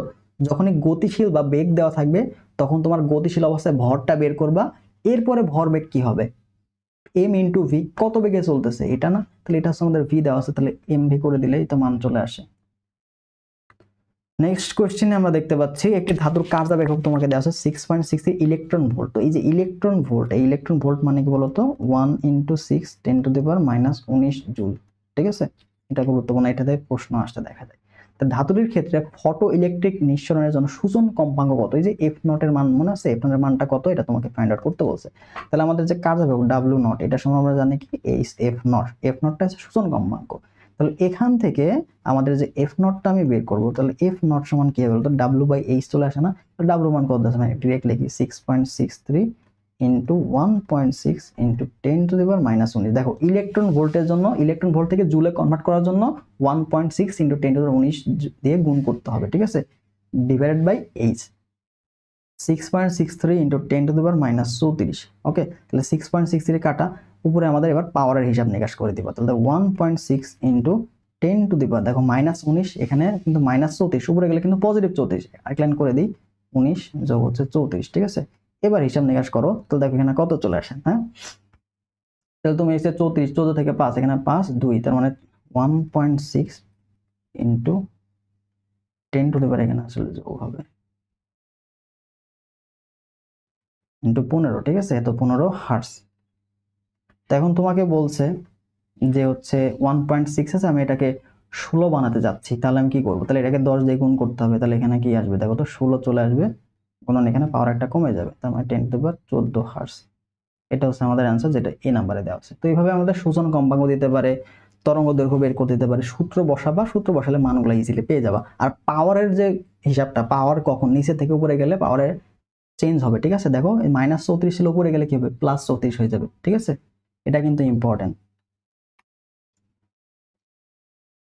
যখনই গতিশীল বা বেগ দেওয়া থাকবে তখন তোমার গতিশীল অবস্থায় ভরটা বের করবা, এরপরে ভরবেগ কি হবে, m ইন্টু ভি, কত বেগে চলতেছে এটা না, তাহলে এটা হচ্ছে আমাদের ভি দেওয়া আছে, তাহলে এম ভি করে দিলেই তো মান চলে আসে। নেক্সট কোশ্চেনে আমরা দেখতে পাচ্ছি একটি ধাতুর কার্যব একক তোমাকে দেওয়া আছে 6.63 ইলেকট্রন ভোল্ট। তো এই যে ইলেকট্রন ভোল্ট, এই ইলেকট্রন ভোল্ট মানে কি বলতো, 1 × 6 10⁻−19 জুল। ঠিক আছে, এটা গুরুত্বপূর্ণ, এটাতে প্রশ্ন আসতে দেখা যায়। তো ধাতুটির ক্ষেত্রে ফটো ইলেকট্রিক নিঃসরণের জন্য সূচন কম্পাঙ্ক কত, এই যে f0 এর মান মনে আছে, f0 এর মানটা কত এটা তোমাকে ফাইন্ড আউট করতে বলছে। তাহলে আমাদের যে কার্যব একক W0, এটা সময় আমরা জানি কি f0, f0টা হচ্ছে সূচন কম্পাঙ্ক। তাহলে এখান থেকে আমাদের যে f0টা আমি বের করব, তাহলে f0 সমান কি হবে বলতো, w/h চলে আসে না, তো w মান কত আছে, মানে ডাইরেক্ট লিখি 6.63 ইনটু 1.6 ইনটু 10⁻−19। দেখো ইলেকট্রন ভোল্টের জন্য, ইলেকট্রন ভোল্ট থেকে জুলে কনভার্ট করার জন্য 1.6 ইনটু 10⁻19 দিয়ে গুণ করতে হবে। ঠিক আছে, ডিভাইডেড বাই h, 6.63 ইনটু 10⁻−34। ওকে, তাহলে 6.63 কাটা, উপরে আমাদের এবার পাওয়ারের হিসাব নিকাশ করে দিব। তাহলে 1.6 ইনটু 10⁻, দেখো -19, এখানে কিন্তু -34, উপরে গেলে কিন্তু +34, আরেক লাইন করে দিই, 19 যোগ হচ্ছে 34। ঠিক আছে, এবার হিসাব নিকাশ করো, তো দেখো এখানে কত চলে আসে। হ্যাঁ, তাহলে তুমি এসে 34, 14 থেকে 5, এখানে 5 2, তার মানে 1.6 ইনটু 10⁻, এখানে আসলে যোগ হবে ইনটু 15। ঠিক আছে, এত 15 হার্টজ। তো এখন তোমাকে বলছে যে হচ্ছে 1.6 আছে, আমি এটাকে 16 বানাতে যাচ্ছি, তাহলে আমি কি করবো? তাহলে এটাকে 10 দিয়ে গুণ করতে হবে। তাহলে এখানে কি আসবে দেখো তো, 16 চলে আসবে, গুণন এখানে পাওয়ার একটা কমে যাবে, তার মানে 10 টু দি পাওয়ার 14 হার্টজ। এটা হচ্ছে আমাদের অ্যান্সার, যেটা এই নাম্বারে দেওয়া আছে। তো এইভাবে আমাদের সূচন কম্পাঙ্ক দিতে পারে, তরঙ্গ দৈর্ঘ্য বের করতে দিতে পারে, সূত্র বসাবা, সূত্র বসালে মানগুলো ইজিলি পেয়ে যাবা। আর পাওয়ারের যে হিসাবটা, পাওয়ার কখন নিচে থেকে উপরে গেলে পাওয়ারের চেঞ্জ হবে, ঠিক আছে? দেখো এই -34 ছিল, উপরে গেলে কি হবে? +34 হয়ে যাবে, ঠিক আছে? এটা কিন্তু ইম্পর্টেন্ট।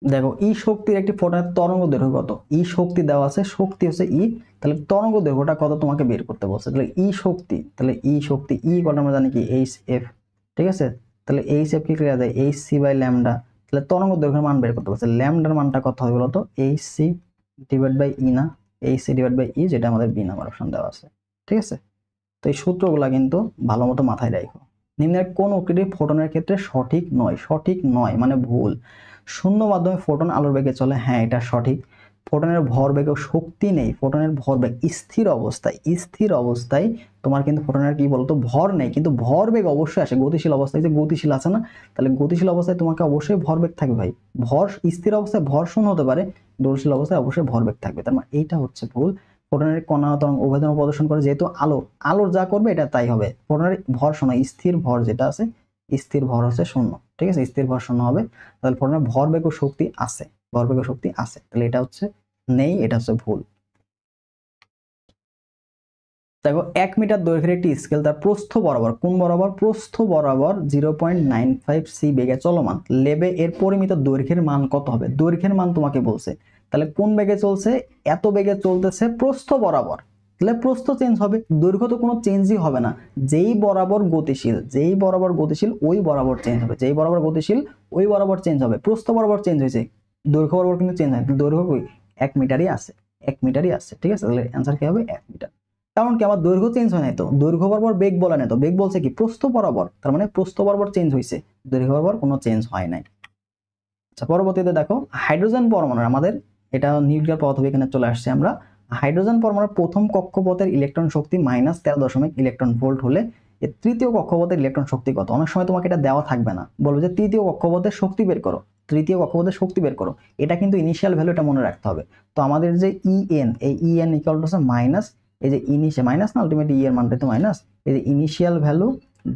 দেখো ই শক্তির একটি ফোটনের তরঙ্গ দৈর্ঘ্য কত? ই শক্তি দেওয়া আছে, শক্তি হচ্ছে ই, তাহলে তরঙ্গ দৈর্ঘ্যটা কত তোমাকে বের করতে বলছে। তাহলে ই শক্তি, তাহলে ই শক্তি, ই কত আমরা জানি কি এইচ এফ, ঠিক আছে? তাহলে এইচ এফ কি লেখা যায়? H C by lambda. তাহলে তরঙ্গ দৈর্ঘ্যের মান বের করতে বলছে, ল্যামডার মানটা কত হবে বলতো? এইচ সি ডিভাইড বাই ই না, এইচ সি ডিভাইড বাই ই, যেটা আমাদের বি নাম্বার অপশন দেওয়া আছে, ঠিক আছে? তো এই সূত্রগুলা কিন্তু ভালো মতো মাথায় রাখো। নিম্নের কোন উক্তিটি ফোটনের ক্ষেত্রে সঠিক নয়? সঠিক নয় মানে ভুল। শূন্য মাধ্যমে ফোটন আলোর বেগে চলে, হ্যাঁ এটা সঠিক। ফোটনের ভরবেগে শক্তি নেই, ফোটনের ভরবেগ স্থির অবস্থায়, স্থির অবস্থায় তোমার কিন্তু ফোটনের কি বলতো ভর নেই, কিন্তু ভরবেগ অবশ্যই আসে। গতিশীল অবস্থায় যে গতিশীল আছে না, তাহলে গতিশীল অবস্থায় তোমাকে অবশ্যই ভরবেগ থাকবে ভাই। ভর স্থির অবস্থায় ভর শূন্য হতে পারে, গতিশীল অবস্থায় অবশ্যই ভরবেগ থাকবে। তার মানে এইটা হচ্ছে ভুল। ফোটনের কণা তরঙ্গ উভয় ধর্ম প্রদর্শন করে, যেহেতু আলোর যা করবে এটা তাই হবে। ফোটনের ভর শূন্য, স্থির ভর যেটা আছে, স্থির ভর হচ্ছে শূন্য, ঠিক আছে? স্থির ভর শূন্য হবে, তাহলে ফোটনের ভরবেগ ও শক্তি আছে, ভরবেগ ও শক্তি আছে, তাহলে এটা হচ্ছে নেই, এটা হচ্ছে ভুল। দেখো 1 মিটার দৈর্ঘ্যের একটি স্কেল তার প্রস্থ বরাবর, কোন বরাবর? প্রস্থ বরাবর 0.95 সি বেগে চলমান, লেবে এর পরিমিত দৈর্ঘ্যের মান কত হবে? দৈর্ঘ্যের মান তোমাকে বলছে, তাহলে কোন বেগে চলছে? এত বেগে চলতেছে প্রস্থ বরাবর, তাহলে প্রস্থ চেঞ্জ হবে, দৈর্ঘ্য তো কোনো চেঞ্জই হবে না। যেই বরাবর গতিশীল, যেই বরাবর গতিশীল ওই বরাবর চেঞ্জ হবে, যেই বরাবর গতিশীল ওই বরাবর চেঞ্জ হবে। প্রস্থ বরাবর চেঞ্জ হয়েছে, দৈর্ঘ্য বরাবর কিন্তু চেঞ্জ হয়, দৈর্ঘ্য কই? 1 মিটারই আছে, 1 মিটারই আছে, ঠিক আছে? তাহলে অ্যান্সার কি হবে? 1 মিটার। কারণ কি, আমার দৈর্ঘ্য চেঞ্জ হয় নাই তো, দৈর্ঘ্য বরাবর বেগ বলে নাই তো, বেগ বলছে কি প্রস্থ বরাবর, তার মানে প্রস্থ বরাবর চেঞ্জ হয়েছে, দৈর্ঘ্য বরাবর কোনো চেঞ্জ হয় নাই। আচ্ছা পরবর্তীতে দেখো হাইড্রোজেন পরমাণু, আমাদের এটা নিউক্লিয়ার পদার্থবিজ্ঞানে চলে আসছে আমরা। হাইড্রোজেন পরমাণুর প্রথম কক্ষপথের ইলেকট্রন শক্তি -13 ইলেকট্রন ভোল্ট হলে এর তৃতীয় কক্ষপথের ইলেকট্রন শক্তি কত? অনেক সময় তোমাকে এটা দেওয়া থাকবে না, বলবে যে তৃতীয় কক্ষপথের শক্তি বের করো, তৃতীয় কক্ষপথের শক্তি বের করো। এটা কিন্তু ইনিশিয়াল ভ্যালু, এটা মনে রাখতে হবে। তো আমাদের যে ইএন, এই ইএন ইকুয়াল টু মাইনাস, এই যে ইনিশিয়াল মাইনাস না, আলটিমেটলি ই এর মানটা তো মাইনাস, এই যে initial value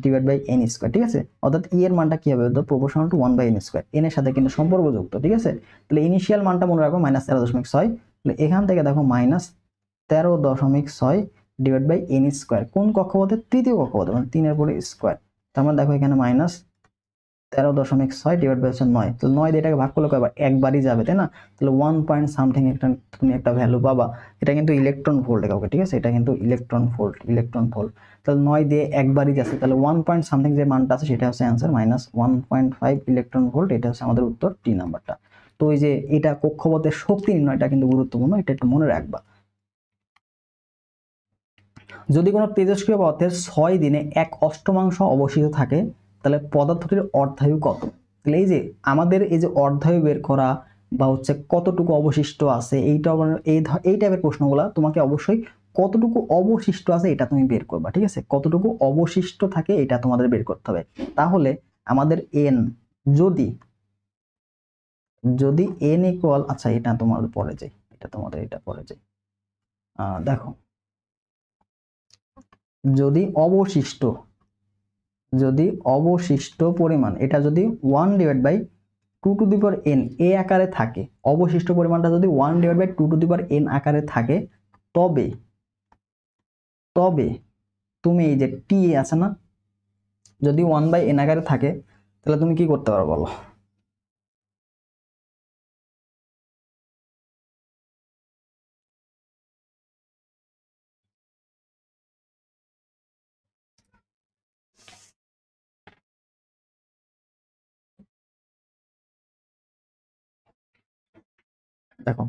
divide by N square, ঠিক আছে? অর্থাৎ ই এর মানটা কি হবে? Proportional to 1/n square, N এর সাথে কিন্তু সম্পর্কযুক্ত, ঠিক আছে? তাহলে ইনিশিয়াল মানটা মনে রাখো -13.6, তাহলে এখান থেকে দেখো -13.6 ডিভাইড বাই এন স্কোয়ার, কোন কক্ষপথের? তৃতীয় কক্ষপথ, মানে 3 পরে স্কোয়ার, তার মানে দেখো এখানে -13.6 ডিভাইড বাই 9, তো 9 দিয়ে এটাকে ভাগ করলে কয়বার? একবারই যাবে, তাই না? তাহলে 1 পয়েন্ট সামথিং একটা তুমি একটা ভ্যালু পাবা, এটা কিন্তু ইলেকট্রন ভোল্ট কাউকে, ঠিক আছে? এটা কিন্তু ইলেকট্রন ভোল্ট, ইলেকট্রন ভোল্ট। তাহলে 9 দিয়ে একবারই যাচ্ছে, তাহলে 1 পয়েন্ট সামথিং যে মানটা আছে সেটা হচ্ছে অ্যান্সার, -1.5 ইলেকট্রন ভোল্ট, এটা হচ্ছে আমাদের উত্তর টি নাম্বারটা। তো এই যে এটা কক্ষপথের শক্তি নির্ণয়, এটা কিন্তু গুরুত্বপূর্ণ, এটা একটু মনে রাখবা। যদি কোনো তেজস্ক্রিয় পদার্থের 6 দিনে 1/8 অবশিষ্ট থাকে, তাহলে পদার্থটির অর্ধায়ু কত? তাহলে এই যে আমাদের এই যে অর্ধায়ু বের করা বা হচ্ছে কতটুকু অবশিষ্ট আছে, এইটা এই টাইপের প্রশ্নগুলা তোমাকে অবশ্যই কতটুকু অবশিষ্ট আছে এটা তুমি বের করবা, ঠিক আছে? কতটুকু অবশিষ্ট থাকে এটা তোমাদের বের করতে হবে। তাহলে আমাদের এন, যদি যদি এন ইকুয়াল, আচ্ছা এটা তোমাদের পরে যাই, এটা তোমাদের এটা পরে যাই, দেখো যদি অবশিষ্ট, যদি অবশিষ্ট পরিমাণ এটা যদি 1 divide by 2 to the power n এ আকারে থাকে, অবশিষ্ট পরিমাণটা যদি 1 divide by 2 to the power n আকারে থাকে, তবে তবে তুমি এই যে t আছে না, যদি 1 বাই n আকারে থাকে, তাহলে তুমি কি করতে পারো বলো? দেখো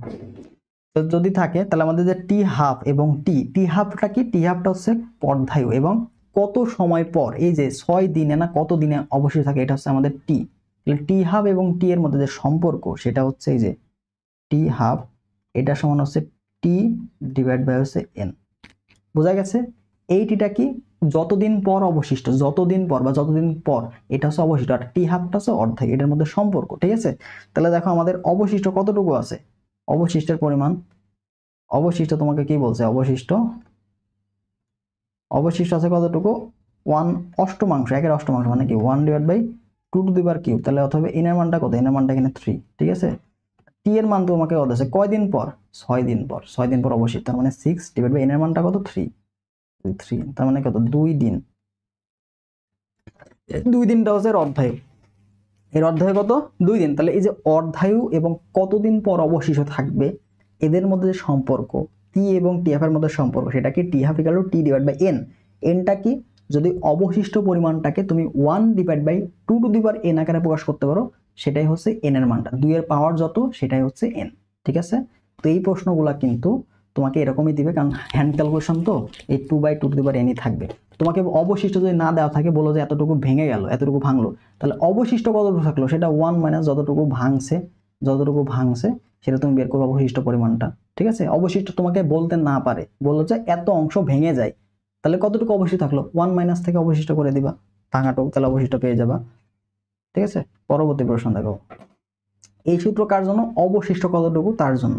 তো যদি থাকে, তাহলে আমাদের যে টি হাফ এবং টি হাফটা কি? টি হাফটা হচ্ছে অর্ধায়ু এবং কত সময় পর, এই যে 6 দিনে না কত দিনে অবশিষ্ট থাকে, এটা হচ্ছে আমাদের টি। তাহলে টি হাফ এবং টি এর মধ্যে যে সম্পর্ক সেটা হচ্ছে এই যে টি হাফ, এটা সমান হচ্ছে টি ডিভাইড বাই হচ্ছে এন। বোঝা গেছে? এই টিটা কি যতদিন পর অবশিষ্ট, যতদিন পর বা যতদিন পর, এটা হচ্ছে অবশিষ্ট, আর টি হাফটা হচ্ছে অর্ধেক, এটার মধ্যে সম্পর্ক। ঠিক আছে, তাহলে দেখো আমাদের অবশিষ্ট কতটুকু আছে, অবশিষ্টের পরিমাণ, অবশিষ্ট তোমাকে কি বলছে, অবশিষ্ট অবশিষ্ট আছে কতটুকু, 1/8, একের অষ্টমাংশ মানে কি 1/2 তাহলে অথবা এনের মানটা কত, এনের মানটা এখানে 3। ঠিক আছে, টি এর মান তোমাকে কত আছে, কয়দিন পর, 6 দিন পর, 6 দিন পর অবশিষ্ট, তার মানে 6 এনের মানটা কত 3, তার মানে কত 2 দিন। 2 দিনটা হচ্ছে এর অর্ধায়ু, এর অর্ধায়ু কত 2 দিন। তাহলে এই যে অর্ধায়ু এবং কতদিন পর অবশিষ্ট থাকবে এদের মধ্যে যে সম্পর্ক, টি এবং টিএফ এর মধ্যে সম্পর্ক, সেটা কি T half equal to T divide by N. এনটা কি, যদি অবশিষ্ট পরিমাণটাকে তুমি 1/2 আকারে প্রকাশ করতে পারো, সেটাই হচ্ছে এন এর মানটা, 2 এর পাওয়ার যত সেটাই হচ্ছে এন। ঠিক আছে, তো এই প্রশ্নগুলা কিন্তু তোমাকে এরকমই দিবে, কারণ হ্যান্ড ক্যালকুলেশন তো এই 2/2 থাকবে। তোমাকে অবশিষ্ট যদি না দেওয়া থাকে, বলো যে এতটুকু ভেঙে গেল, এতটুকু ভাঙলো, তাহলে অবশিষ্ট কতটুকু থাকলো, সেটা 1 মাইনাস যতটুকু ভাঙছে সেটা তুমি বের করবে অবশিষ্ট পরিমাণটা। ঠিক আছে, অবশিষ্ট তোমাকে বলতে না পারে, বললো যে এত অংশ ভেঙে যায়, তাহলে কতটুকু অবশিষ্ট থাকলো, 1 মাইনাস থেকে অবশিষ্ট করে দিবা, ভাঙাটুকু, তাহলে অবশিষ্ট পেয়ে যাবা। ঠিক আছে, পরবর্তী প্রশ্ন দেখো, এই সূত্র কার জন্য, অবশিষ্ট কতটুকু তার জন্য।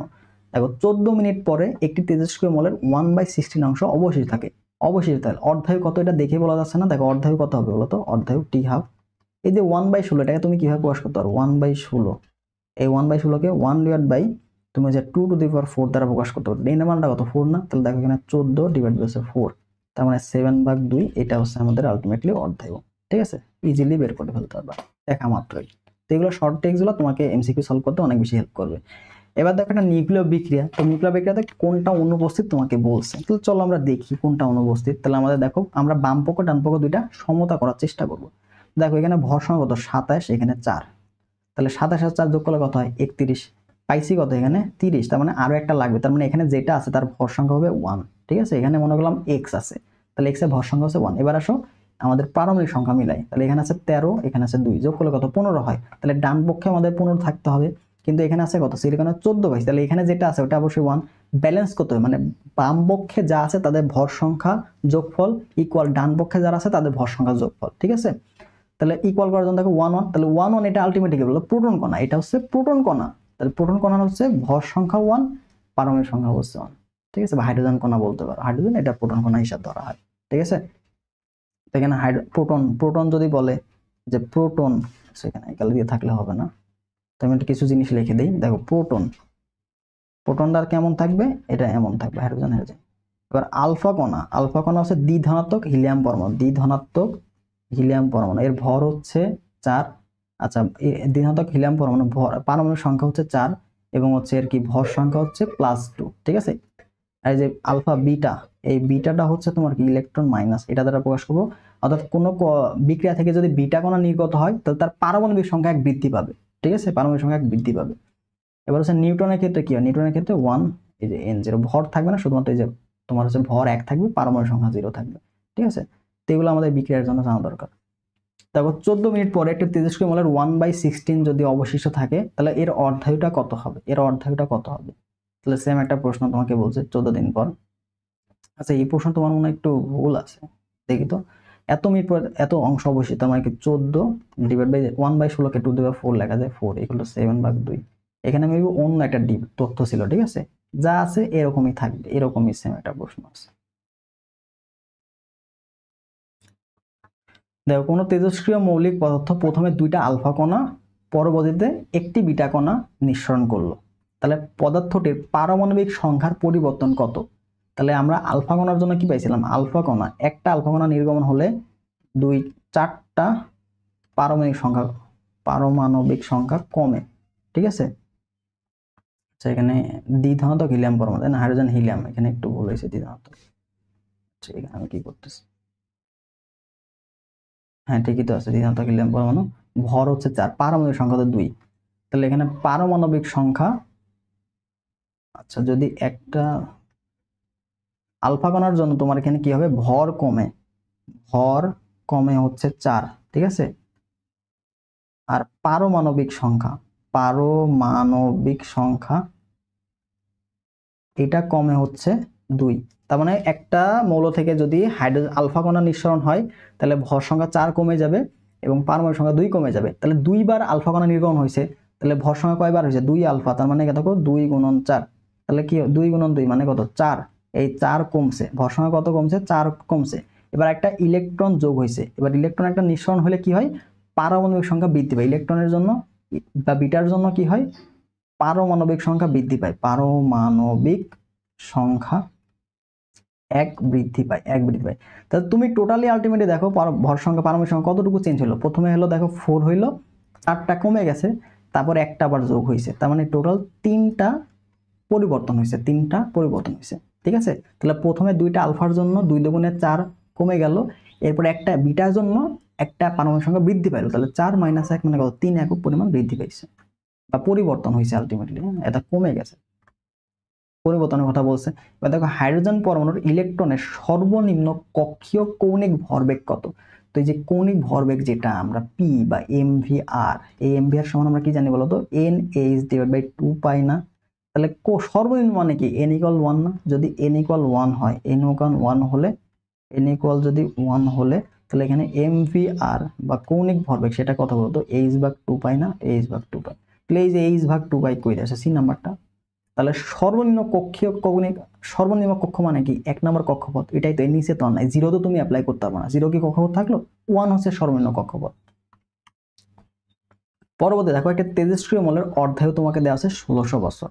দেখো 14 মিনিট পরে একটি তেজস্ক্রিয় মলের 1/16 অংশ অবশিষ্ট থাকে, অবশিষ্ট থাকে, অর্ধায়ু কত এটা দেখে বলা যাচ্ছে না। দেখো অর্ধায়ু কত হবে বলো তো, অর্ধায়ু টি হাফ, এই যে 1/16 এটাকে তুমি কিভাবে প্রকাশ করতে পারো, 1/16, এই 1/16কে 1 তুমি যে 2 টু দি পাওয়ার 4 দ্বারা প্রকাশ করতে পারো, এই মানটা কত 4 না, তাহলে দেখো এখানে 14 ডিভাইড বাই 4, তার মানে 7/2, এটা হচ্ছে আমাদের আলটিমেটলি অর্ধায়ু। ঠিক আছে, ইজিলি বের করে ফেলতে পারবা দেখা মাত্রই। তো এগুলো শর্ট টেক্সটগুলো তোমাকে এমসিকিউ সলভ করতে অনেক বেশি হেল্প করবে। এবার দেখো একটা নিউক্লিয় বিক্রিয়া, তো নিউক্লিয় বিক্রিয়াতে কোনটা অনুপস্থিত তোমাকে বলছে, তো চলো আমরা দেখি কোনটা অনুপস্থিত। তাহলে আমাদের দেখো, আমরা বাম পক্ষ ডান পক্ষ দুইটা সমতা করার চেষ্টা করব। দেখো এখানে ভর সংখ্যা কত 27, এখানে 4, তাহলে 27 আর 4 যোগ করলে কত হয় 31, পাইছি কত এখানে 30, তার মানে আরো একটা লাগবে, তার মানে এখানে যেটা আছে তার ভর সংখ্যা হবে 1। ঠিক আছে, এখানে মনে করলাম x আছে, তাহলে x এর ভর সংখ্যা হচ্ছে 1। এবার আসো আমাদের পারমাণবিক সংখ্যা মিলাই, তাহলে এখানে আছে 13, এখানে আছে 2, যোগ করলে কত 15 হয়, তাহলে ডান পক্ষে আমাদের 15 থাকতে হবে, কিন্তু এখানে আছে কত সিলিকনে 14 পাইছি, তাহলে এখানে যেটা আছে ওটা অবশ্যই 1। ব্যালেন্স করতে হবে, মানে বাম পক্ষে যা আছে তাদের ভর সংখ্যা যোগফল ইকুয়াল ডান পক্ষে যারা আছে তাদের ভর সংখ্যা যোগফল। ঠিক আছে, তাহলে ইকুয়াল করার জন্য দেখো 1 1, তাহলে 1 1 এটা আলটিমেটলি কি বলবো, প্রোটন কণা, এটা হচ্ছে প্রোটন কণা, তাহলে প্রোটন কণা হচ্ছে ভর সংখ্যা 1, পারমাণবিক সংখ্যা হচ্ছে 1। ঠিক আছে, বা হাইড্রোজেন কণা বলতে পারো, হাইড্রোজেন এটা প্রোটন কণা হিসাবে ধরা হয়। ঠিক আছে, এখানে প্রোটন, প্রোটন যদি বলে যে প্রোটন, সেখানে একাল দিয়ে থাকলে হবে না, তো আমি কিছু জিনিস লিখে দিই। দেখো প্রোটন, প্রোটনটা কেমন থাকবে, এটা এমন থাকবে, হাইড্রোজেন হাইড্রোজেন। এবার আলফা কণা, আলফা কণা হচ্ছে দ্বিধনাত্মক হিলিয়াম পরমাণু, দ্বিধনাত্মক হিলিয়াম পরমাণু, এর ভর হচ্ছে 4। আচ্ছা, দ্বিধনাত্মক হিলিয়াম পরমাণু ভর পারমাণবিক সংখ্যা হচ্ছে 4, এবং হচ্ছে এর কি ভর সংখ্যা হচ্ছে +2। ঠিক আছে, আর এই যে আলফা বিটা, এই বিটাটা হচ্ছে তোমার কি ইলেকট্রন মাইনাস, এটা দ্বারা প্রকাশ করবো। অর্থাৎ কোনো বিক্রিয়া থেকে যদি বিটা কণা নির্গত হয়, তাহলে তার পারমাণবিক সংখ্যা 1 বৃদ্ধি পাবে। ঠিক আছে, পারমাণবিক সংখ্যা 1 বৃদ্ধি পাবে। এবার হচ্ছে নিউটনের ক্ষেত্রে কি হয়, নিউটনের ক্ষেত্রে 1, এই যে n0 ভর থাকবে না, শুধুমাত্র এই যে তোমার হচ্ছে ভর 1 থাকবে, পারমাণবিক সংখ্যা 0 থাকবে। ঠিক আছে, তো এগুলো আমাদের বিক্রিয়ার জন্য জানা দরকার। তারপর 14 মিনিট পরে একটা তেজস্ক্রিয় মলের 1/16 যদি অবশিষ্ট থাকে, তাহলে এর অর্ধায়ুটা কত হবে, এর অর্ধায়ুটা কত হবে। তাহলে সেম একটা প্রশ্ন তোমাকে বলছে 14 দিন পর। আচ্ছা, এই প্রশ্ন তোমার মনে একটু ভুল আছে, দেখি তো। এত মিনিট পর এত অংশ অবশিষ্ট, মানে কি 14 ডিভাইড বাই 1/16কে 2 লেখা যায় 4 ইকুয়াল টু 7/2। এখানে মেবি অন্য একটা তথ্য ছিল। ঠিক আছে, যা আছে এরকমই থাকবে, এরকমই সেম একটা প্রশ্ন আছে। দেখো, কোনো তেজস্ক্রিয় মৌলিক পদার্থ প্রথমে 2টা আলফা কণা, পরবর্তীতে একটি বিটা কণা নিঃসরণ করলো, তাহলে পদার্থটির পারমাণবিক সংখ্যার পরিবর্তন কত। তাহলে আমরা আলফা কণার জন্য কি পাইছিলাম, আলফা কণা, একটা আলফা কণা নির্গমন হলে 4টা পারমাণবিক সংখ্যা কমে। ঠিক আছে, আচ্ছা এখানে দ্বিধনাত্মক হিলিয়াম পরমাণু, তাই না, হাইড্রোজেন হিলিয়াম, এখানে একটু ভুল হয়েছে, দ্বিধনাত্মক। আচ্ছা, এখানে আমি কি করতেছি, হ্যাঁ ঠিকই তো আছে, দ্বিধনাত্মক হিলিয়াম পরমাণু, ভর হচ্ছে 4, পারমাণবিক সংখ্যা তো 2, তাহলে এখানে পারমাণবিক সংখ্যা, আচ্ছা যদি একটা আলফা কণার জন্য তোমার এখানে কি হবে, ভর কমে হচ্ছে 4। ঠিক আছে, আর পারমাণবিক সংখ্যা এটা কমে হচ্ছে 2। তার মানে একটা মৌল থেকে যদি হাইড্রোজেন আলফা কণা নিঃসরণ হয় তাহলে ভর সংখ্যা 4 কমে যাবে এবং পারমাণবিক সংখ্যা 2 কমে যাবে। তাহলে 2 বার আলফা কণা নির্গমন হয়েছে, তাহলে ভর সংখ্যা কয়বার হয়েছে? 2 আলফা। তার মানে কত? 2 গুণন 4। তাহলে কি 2 গুণন 2 মানে কত? 4। এই 4 কমছে, ভর সংখ্যা কত কমছে? 4 কমছে। এবার একটা ইলেকট্রন যোগ হয়েছে। এবার ইলেকট্রন একটা নিঃসরণ হলে কি হয়? পারমাণবিক সংখ্যা বৃদ্ধি পায়। ইলেকট্রনের জন্য বা বিটার জন্য কি হয়? পারমাণবিক সংখ্যা বৃদ্ধি পায়। পারমাণবিক সংখ্যা 1 বৃদ্ধি পায়, 1 বৃদ্ধি পায়। তাহলে তুমি টোটালি আলটিমেটলি দেখো ভর সংখ্যা পারমাণবিক সংখ্যা কতটুকু চেঞ্জ হলো। প্রথমে হলো দেখো 4 হইলো, 4টা কমে গেছে, তারপর একটা আবার যোগ হয়েছে। তার মানে টোটাল 3টা পরিবর্তন হয়েছে, 3টা পরিবর্তন হয়েছে। ঠিক আছে? তাহলে প্রথমে 2টা আলফার জন্য 2 দুগুণে 4 কমে গেল, এরপর একটা বিটার জন্য একটা পারমাণবিক সংখ্যা বৃদ্ধি পাইলো। তাহলে 4 - 1 মানে কত? 3 একক পরিমাণ বৃদ্ধি পাইছে বা পরিবর্তন হয়েছে আলটিমেটলি। এটা কমে গেছে, পরিবর্তনের কথা বলছে। এবার দেখো হাইড্রোজেন পরমাণুর ইলেকট্রনের সর্বনিম্ন কক্ষীয় কৌণিক ভরবেগ কত? তো এই যে কৌণিক ভরবেগ যেটা আমরা পি বা এমভিআর, এই এমভিআর সমান আমরা কি জানি বলতো? NH/2 পাই না? তাহলে সর্বনিম্ন মানে কি? n=1 না? যদি n=1 হয়, n=1 হলে যদি 1 হলে তাহলে এখানে এমভিআর বা কৌণিক ভরবেগ সেটা কত বলতো? h/2 পাই না? h/2 পাই। তাহলে এই যে h/2 পাই কই আসে? সি নাম্বারটা। তাহলে সর্বনিম্ন কক্ষীয় কৌণিক, সর্বনিম্ন কক্ষ মানে কি? 1 নম্বর কক্ষপথ। এটাই তো, এর নিচে তো নাই। 0 তো তুমি অ্যাপ্লাই করতে পারবে না। 0 কি কক্ষপথ থাকলো? 1 হচ্ছে সর্বনিম্ন কক্ষপথ। পরবর্তী দেখো একটা তেজস্ক্রিয় মৌলের অর্ধায়ু তোমাকে দেওয়া আছে 1600 বছর।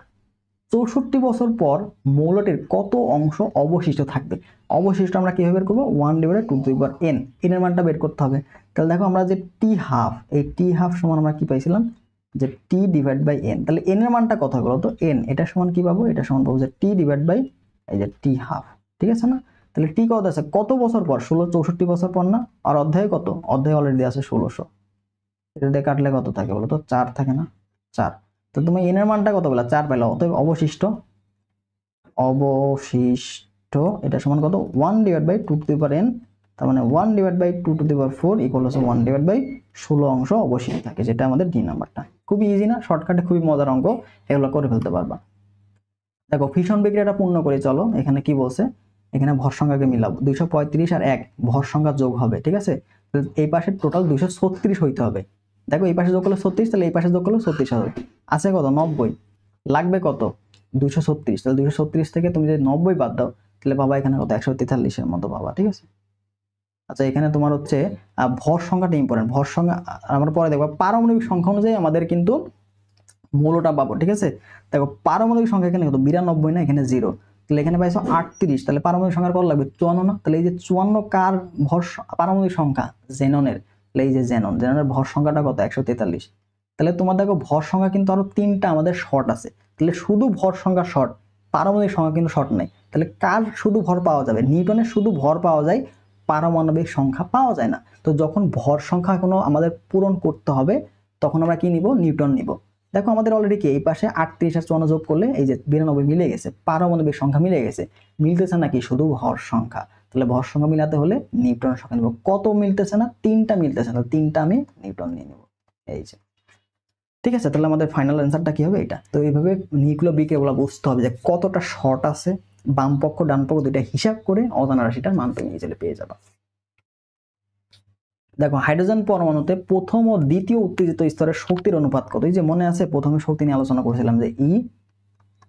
64 বছর পর মৌলটির কত অংশ অবশিষ্ট থাকবে? অবশিষ্ট আমরা কিভাবে বের করবো? 1/2n, এর মানটা বের করতে হবে। তাহলে দেখো আমরা যে টি হাফ, এই টি হাফ সমান আমরা কি পাইছিলাম? যে t/n। তাহলে n এর মানটা কত হবে বলতো? n, এটা সমান কি পাবো? এটা সমান পাবো যে t/, এই যে টি হাফ। ঠিক আছে না? তাহলে টি কত আছে? কত বছর পর? 64 বছর পর না? আর অধ্যায় কত? অধ্যায় অলরেডি আছে 1600। এটা দিয়ে কাটলে কত থাকে বলতো? 4 থাকে না? 4। তো তুমি n এর মানটা কত বলা? 4 পেলো। অতএব অবশিষ্ট এটা সমান কত? 1/2n। তার মানে 1/2^4 ইকুয়াল হচ্ছে 1/16 অংশ অবশিষ্ট থাকে, যেটা আমাদের ডি নাম্বারটা। খুবই ইজি না? শর্টকাটে খুবই মজার অঙ্ক, এগুলো করে ফেলতে পারবা। দেখো ফিশন বিক্রিয়াটা পূর্ণ করে চলো। এখানে কি বলছে? এখানে ভর সংখ্যাকে মিলাবো। 235 আর 1 ভর সংখ্যা যোগ হবে। ঠিক আছে? এই পাশে টোটাল 236 হইতে হবে। দেখো এই পাশে যোগ করলে 36, তাহলে এই পাশে যোগ করলে 36 হবে। আছে কত? 90। লাগবে কত? 236। তাহলে 236 থেকে তুমি যদি 90 বাদ দাও তাহলে পাবা এখানে কত? 143 এর মতো পাবা। ঠিক আছে? আচ্ছা, এখানে তোমার হচ্ছে ভর সংখ্যাটা ইম্পর্টেন্ট। ভর সংখ্যা আমরা পরে দেখবো। পারমাণবিক সংখ্যা অনুযায়ী আমাদের কিন্তু মৌলটা পাবো। ঠিক আছে? দেখো পারমাণবিক সংখ্যা এখানে কত? 92 না? এখানে 0। তাহলে এখানে পাইছো 38। তাহলে পারমাণবিক সংখ্যার কত লাগবে? 54 না? তাহলে এই যে 54 কার ভর? পারমাণবিক সংখ্যা জেননের। তাহলে এই যে জেননের ভর সংখ্যাটা কত? 143। তাহলে তোমার দেখো ভর সংখ্যা কিন্তু আরো 3টা আমাদের শর্ট আছে। তাহলে শুধু ভর সংখ্যা শর্ট, পারমাণবিক সংখ্যা কিন্তু শর্ট নাই। তাহলে কার শুধু ভর পাওয়া যাবে? নিউটনের শুধু ভর পাওয়া যায়, পারমাণবিক সংখ্যা পাওয়া যায় না। তো যখন ভর সংখ্যা কোনো আমাদের পূরণ করতে হবে তখন আমরা কি নিব? নিউটন নিব। দেখো আমাদের অলরেডি কি এই পাশে 38 আর 54 যোগ করলে এই যে 92 মিলে গেছে, পারমাণবিক সংখ্যা মিলে গেছে। মিলতেছে নাকি? শুধু ভর সংখ্যা। তাহলে ভর সংখ্যা মিলাতে হলে নিউটনের সংখ্যা নিব। কত মিলতেছে না? 3টা মিলতেছে না। 3টা আমি নিউটন নিয়ে নেব। এই যে, ঠিক আছে? তাহলে আমাদের ফাইনাল অ্যান্সারটা কি হবে? এটা। তো এইভাবে নিউক্লিয় বিক্রিয়াগুলো বুঝতে হবে যে কতটা শর্ট আছে, বাম পক্ষ ডান পক্ষ দুইটা হিসাব করে অজানা রাশিটার মান তুমি নিজে পেয়ে যাবা। দেখো হাইড্রোজেন পরমাণুতে প্রথম ও দ্বিতীয় উত্তেজিত স্তরের শক্তির অনুপাত কত? এই যে মনে আছে প্রথমে শক্তি নিয়ে আলোচনা করেছিলাম যে E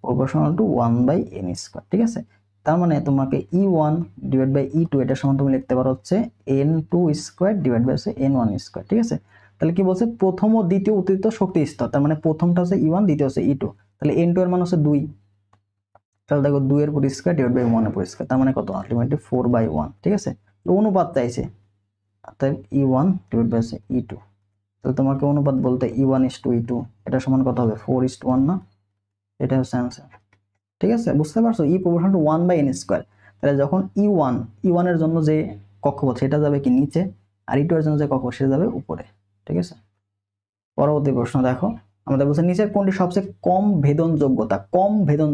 প্রপোর্শনাল টু 1/n²। ঠিক আছে? তার মানে তোমাকে E1/E2 এটা সমান তুমি লিখতে পারো হচ্ছে n2² n1²। ঠিক আছে? তাহলে কি বলছে? প্রথম ও দ্বিতীয় উত্তেজিত শক্তি স্তর। তার মানে প্রথমটা হচ্ছে E1, দ্বিতীয় হচ্ছে E2। তাহলে n2 এর মান হচ্ছে 2। তাহলে দেখো 2 এর পুরো স্কয়ার / 1 এর পুরো স্কয়ার। তার মানে কত? আলটিমেটলি 4/1। ঠিক আছে? তো অনুপাত চাইছে, অর্থাৎ E1/E2। তাহলে তোমাকে অনুপাত বলতে E1:E2, এটা সমান কত হবে? 4:1 না? এটা হচ্ছে आंसर। ঠিক আছে? বুঝতে পারছো? E proportional to 1/n²। তাহলে যখন E1 এর জন্য যে কক্ষপথ সেটা যাবে কি নিচে, আর E2 এর জন্য যে কক্ষপথ সেটা যাবে উপরে। ঠিক আছে? পরবর্তী প্রশ্ন দেখো। আমাদের বলছে নিচের কোনটি সবচেয়ে কম ভেদন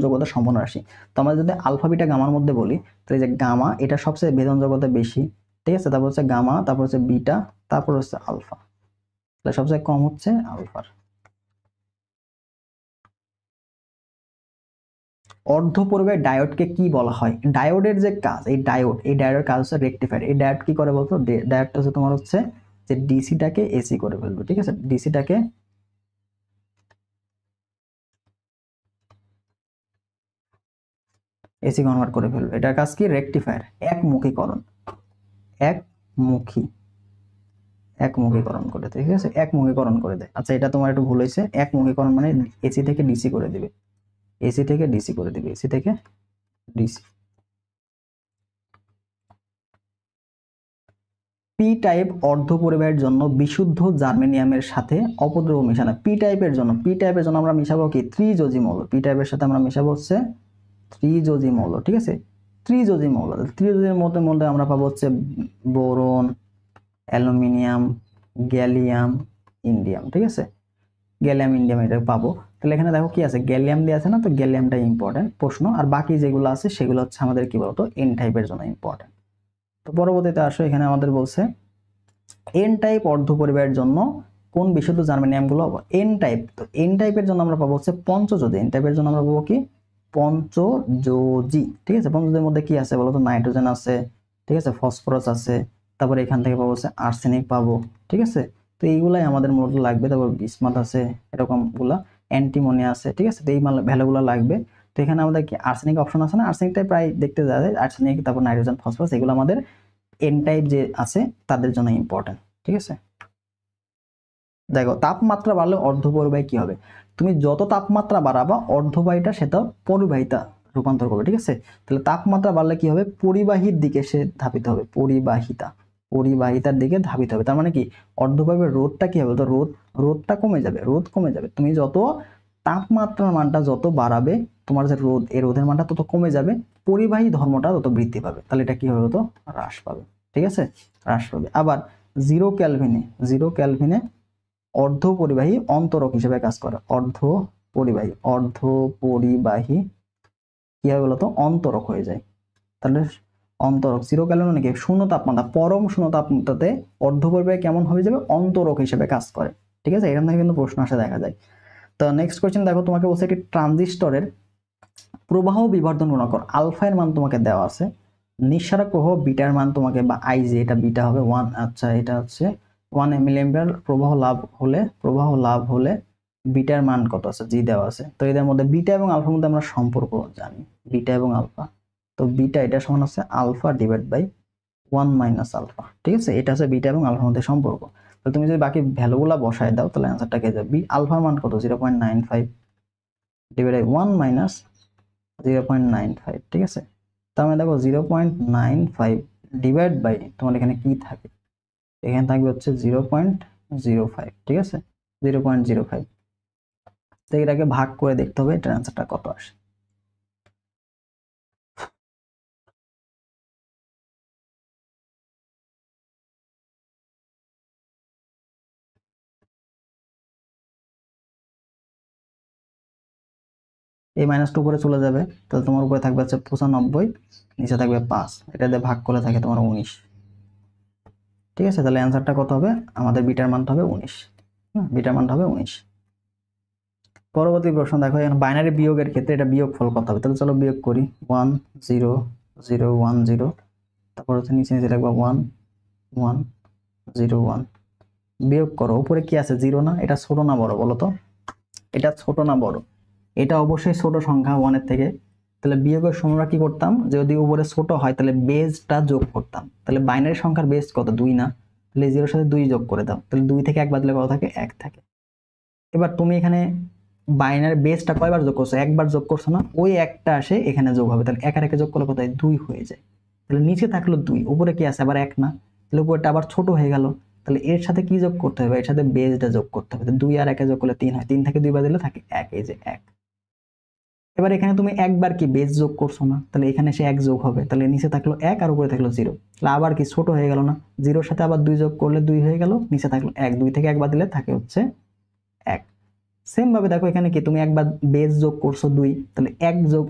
যোগ্যতা সম্পন্ন রাশি? তো আমরা যদি আলফা বিটা গামার মধ্যে বলি তাহলে যে গামা এটা সবচেয়ে ভেদন যোগ্যতা বেশি। ঠিক আছে? তারপর হচ্ছে গামা, তারপর হচ্ছে বিটা, তারপর হচ্ছে আলফা। তাহলে সবচেয়ে কম হচ্ছে আলফার। অর্ধপরিবাহী ডায়োডকে কি বলা হয়? ডায়োডের যে কাজ, এই ডায়োডের কাজ হচ্ছে রেকটিফায়ার। এই ডায়োড কি করে বলতো? ডায়োডটা হচ্ছে তোমার হচ্ছে যে ডিসিটাকে এসি করে ফেলবে, ঠিক আছে? ডিসিটাকে এসি কনভার্ট করে ফেলবে। এটার কাজ কি? রেকটিফায়ার, একমুখীকরণ, একমুখী একমুখীকরণ করে দেয়, ঠিক আছে? একমুখীকরণ করে দেয়। আচ্ছা, এটা তোমার একটু ভুল হয়েছে। একমুখীকরণ মানে এসি থেকে ডিসি করে দিবে, এসি থেকে ডিসি করে দিবে, এসি থেকে ডিসি। পি টাইপ অর্ধপরিবাহের জন্য বিশুদ্ধ জার্মেনিয়ামের সাথে অপদ্রব মেশানো। পি টাইপের জন্য আমরা মিশাবো কি? ত্রিযোজি মৌল। পি টাইপের সাথে আমরা মিশাবো হচ্ছে ত্রিযোজি মৌল, ঠিক আছে? ত্রিযোজি মৌল, ত্রিযোজির মধ্যে আমরা পাবো হচ্ছে বোরন, অ্যালুমিনিয়াম, গ্যালিয়াম, ইন্ডিয়াম, ঠিক আছে? গ্যালিয়াম, ইন্ডিয়াম এটা পাবো। তাহলে এখানে দেখো কি আছে? গ্যালিয়াম দিয়ে আছে না, তো গ্যালিয়ামটা ইম্পর্টেন্ট প্রশ্ন। আর বাকি যেগুলো আছে সেগুলো হচ্ছে আমাদের কি বলতো? এন টাইপের জন্য ইম্পর্টেন্ট। তো পরবর্তীতে আসো, এখানে আমাদের বলছে এন টাইপ অর্ধপরিবাহের জন্য কোন বিশুদ্ধ জার্মেনিয়ামগুলো হবে? এন টাইপ, তো এন টাইপের জন্য আমরা পাবো হচ্ছে পঞ্চযোজি। এন টাইপের জন্য আমরা পাবো কি? পঞ্চযোজি, ঠিক আছে? পঞ্চযোজির মধ্যে কি আছে বলতো? নাইট্রোজেন আছে, ঠিক আছে? ফসফরাস আছে, তারপরে এখান থেকে পাবো হচ্ছে আর্সেনিক পাবো, ঠিক আছে? তো এইগুলাই আমাদের মূলত লাগবে। তারপর বিসমাথ আছে, এরকম গুলা, অ্যান্টিমোনিয়া আছে, ঠিক আছে? তো এই ভ্যালুগুলো লাগবে। তো এখানে আমাদের কি আর্সেনিক অপশন আছে না? আর্সেনিকটাই প্রায় দেখতে যাওয়া যায়। আর্সেনিক, তারপর নাইট্রোজেন, ফসফরাস, এগুলো আমাদের এন টাইপ যে আছে তাদের জন্য ইম্পর্টেন্ট, ঠিক আছে? দেখো, তাপমাত্রা বাড়লে অর্ধপরিবাহী কি হবে? তুমি যত তাপমাত্রা বাড়াবা অর্ধবাহীটা সেটা পরিবাহিতা রূপান্তর করবে, ঠিক আছে? তাহলে তাপমাত্রা বাড়লে কি হবে? পরিবাহীর দিকে সে ধাবিত হবে, পরিবাহিতার দিকে ধাবিত হবে। তার মানে কি? অর্ধপরিবাহীর রোধটা কি হবে? তো রোধটা কমে যাবে, রোধ কমে যাবে। তুমি যত তাপমাত্রার মানটা যত বাড়াবে, তোমার যে রোধ, এই রোধের মানটা তত কমে যাবে, পরিবাহী ধর্মটা তত বৃদ্ধি পাবে। তাহলে এটা কি হবে? তো হ্রাস পাবে, ঠিক আছে? হ্রাস পাবে। আবার জিরো ক্যালভিনে অর্ধপরিবাহী অন্তরক হিসেবে কাজ করে। অর্ধপরিবাহী কি হয় বলতো? অন্তরক হয়ে যায়। তাহলে অন্তরক, জিরো ক্যালভিন মানে কি? শূন্য তাপমাত্রা, পরম শূন্য তাপমাত্রাতে অর্ধপরিবাহী কেমন হয়ে যাবে? অন্তরক হিসেবে কাজ করে, ঠিক আছে? এখান থেকে কিন্তু প্রশ্ন আসে দেখা যায়। তো নেক্সট কোয়েশ্চেন দেখো, তোমাকে বলছে একটি ট্রানজিস্টরের প্রবাহ বিবর্ধন গুণাঙ্ক আলফা এর মান তোমাকে দেওয়া আছে। নিঃসারক প্রবাহ বিটার মান তোমাকে, বা আইজি, এটা বিটা হবে 1। আচ্ছা, এটা হচ্ছে 1 মিলিঅ্যাম্পিয়ার প্রবাহ লাভ হলে বিটার মান কত আছে? জি দেওয়া আছে। তো এদের মধ্যে বিটা এবং আলফার মধ্যে আমরা সম্পর্ক জানি, বিটা এবং আলফা। তো বিটা এটা সমান হচ্ছে alpha divide by 1 minus alpha, ঠিক আছে? এটা হচ্ছে বিটা এবং আলফার মধ্যে সম্পর্ক। তো তুমি যদি বাকি ভ্যালুগুলা বসায় দাও তাহলে অ্যান্সারটা কে যাবে? আলফার মান কত? 0.95 ডিভাইড বাই 1 মাইনাস 0.95, ঠিক আছে? তার মানে দেখো 0.95 ডিভাইড বাই তোমার এখানে কি থাকে? এখানে থাকবে হচ্ছে 0.05, ঠিক আছে? 0.05। তো এটাকে ভাগ করে দেখতে হবে এটার অ্যান্সারটা কত আসে। এই মাইনাসটা উপরে চলে যাবে, তাহলে তোমার উপরে থাকবে হচ্ছে 95, নিচে থাকবে 5, এটা দিয়ে ভাগ করলে থাকে তোমার 19, ঠিক আছে? তাহলে অ্যান্সারটা কত হবে? আমাদের বিটার মানটা হবে 19, বিটার মানটা হবে 19। পরবর্তী প্রশ্ন দেখো, এখানে বাইনারি বিয়োগের ক্ষেত্রে এটা বিয়োগ ফল কত হবে? তাহলে চলো বিয়োগ করি। 1 0 0 1 0, তারপর হচ্ছে নিচে লিখবা 1 1 0 1। বিয়োগ করো, উপরে কি আছে? 0 না? এটা ছোট না বড় বলো তো? এটা ছোট না বড়? এটা অবশ্যই ছোট সংখ্যা 1 এর থেকে। তাহলে বিয়োগের সময় আমরা কি করতাম? যদি উপরে ছোট হয় তাহলে বেজটা যোগ করতাম। তাহলে বাইনারি সংখ্যার বেজ কত? 2 না? তাহলে 0 এর সাথে 2 যোগ করে দাও, তাহলে 2 থেকে 1 বাদ দিলে কত থাকে? 1 থাকে। এবার তুমি এখানে বাইনারি বেসটা কয়বার যোগ করছো? একবার যোগ করছো না? ওই একটা আসে এখানে যোগ হবে, তাহলে 1 আর 1 যোগ করলে কত হয়? 2 হয়ে যায়। তাহলে নিচে থাকলো 2, উপরে কি আছে? আবার 1 না? তাহলে উপরটা আবার ছোট হয়ে গেল। তাহলে এর সাথে কি যোগ করতে হবে? এর সাথে বেসটা যোগ করতে হবে। 2 আর 1 যোগ করলে 3 হয়, 3 থেকে 2 বাদ দিলে থাকে 1, এই যে 1। এবার এখানে তুমি একবার কি বেস যোগ করছো না? তাহলে এখানে সে 1 যোগ হবে, তাহলে নিচে থাকলো 1 আর উপরে থাকলো 0। তাহলে আবার কি ছোট হয়ে গেল না? 0 সাথে আবার 2 যোগ করলে 2 হয়ে গেল, নিচে থাকলো 1, 2 থেকে 1 বাদ দিলে থাকে হচ্ছে 1। সেম ভাবে দেখো, এখানে কি তুমি একবার বেস যোগ করছো 2, তাহলে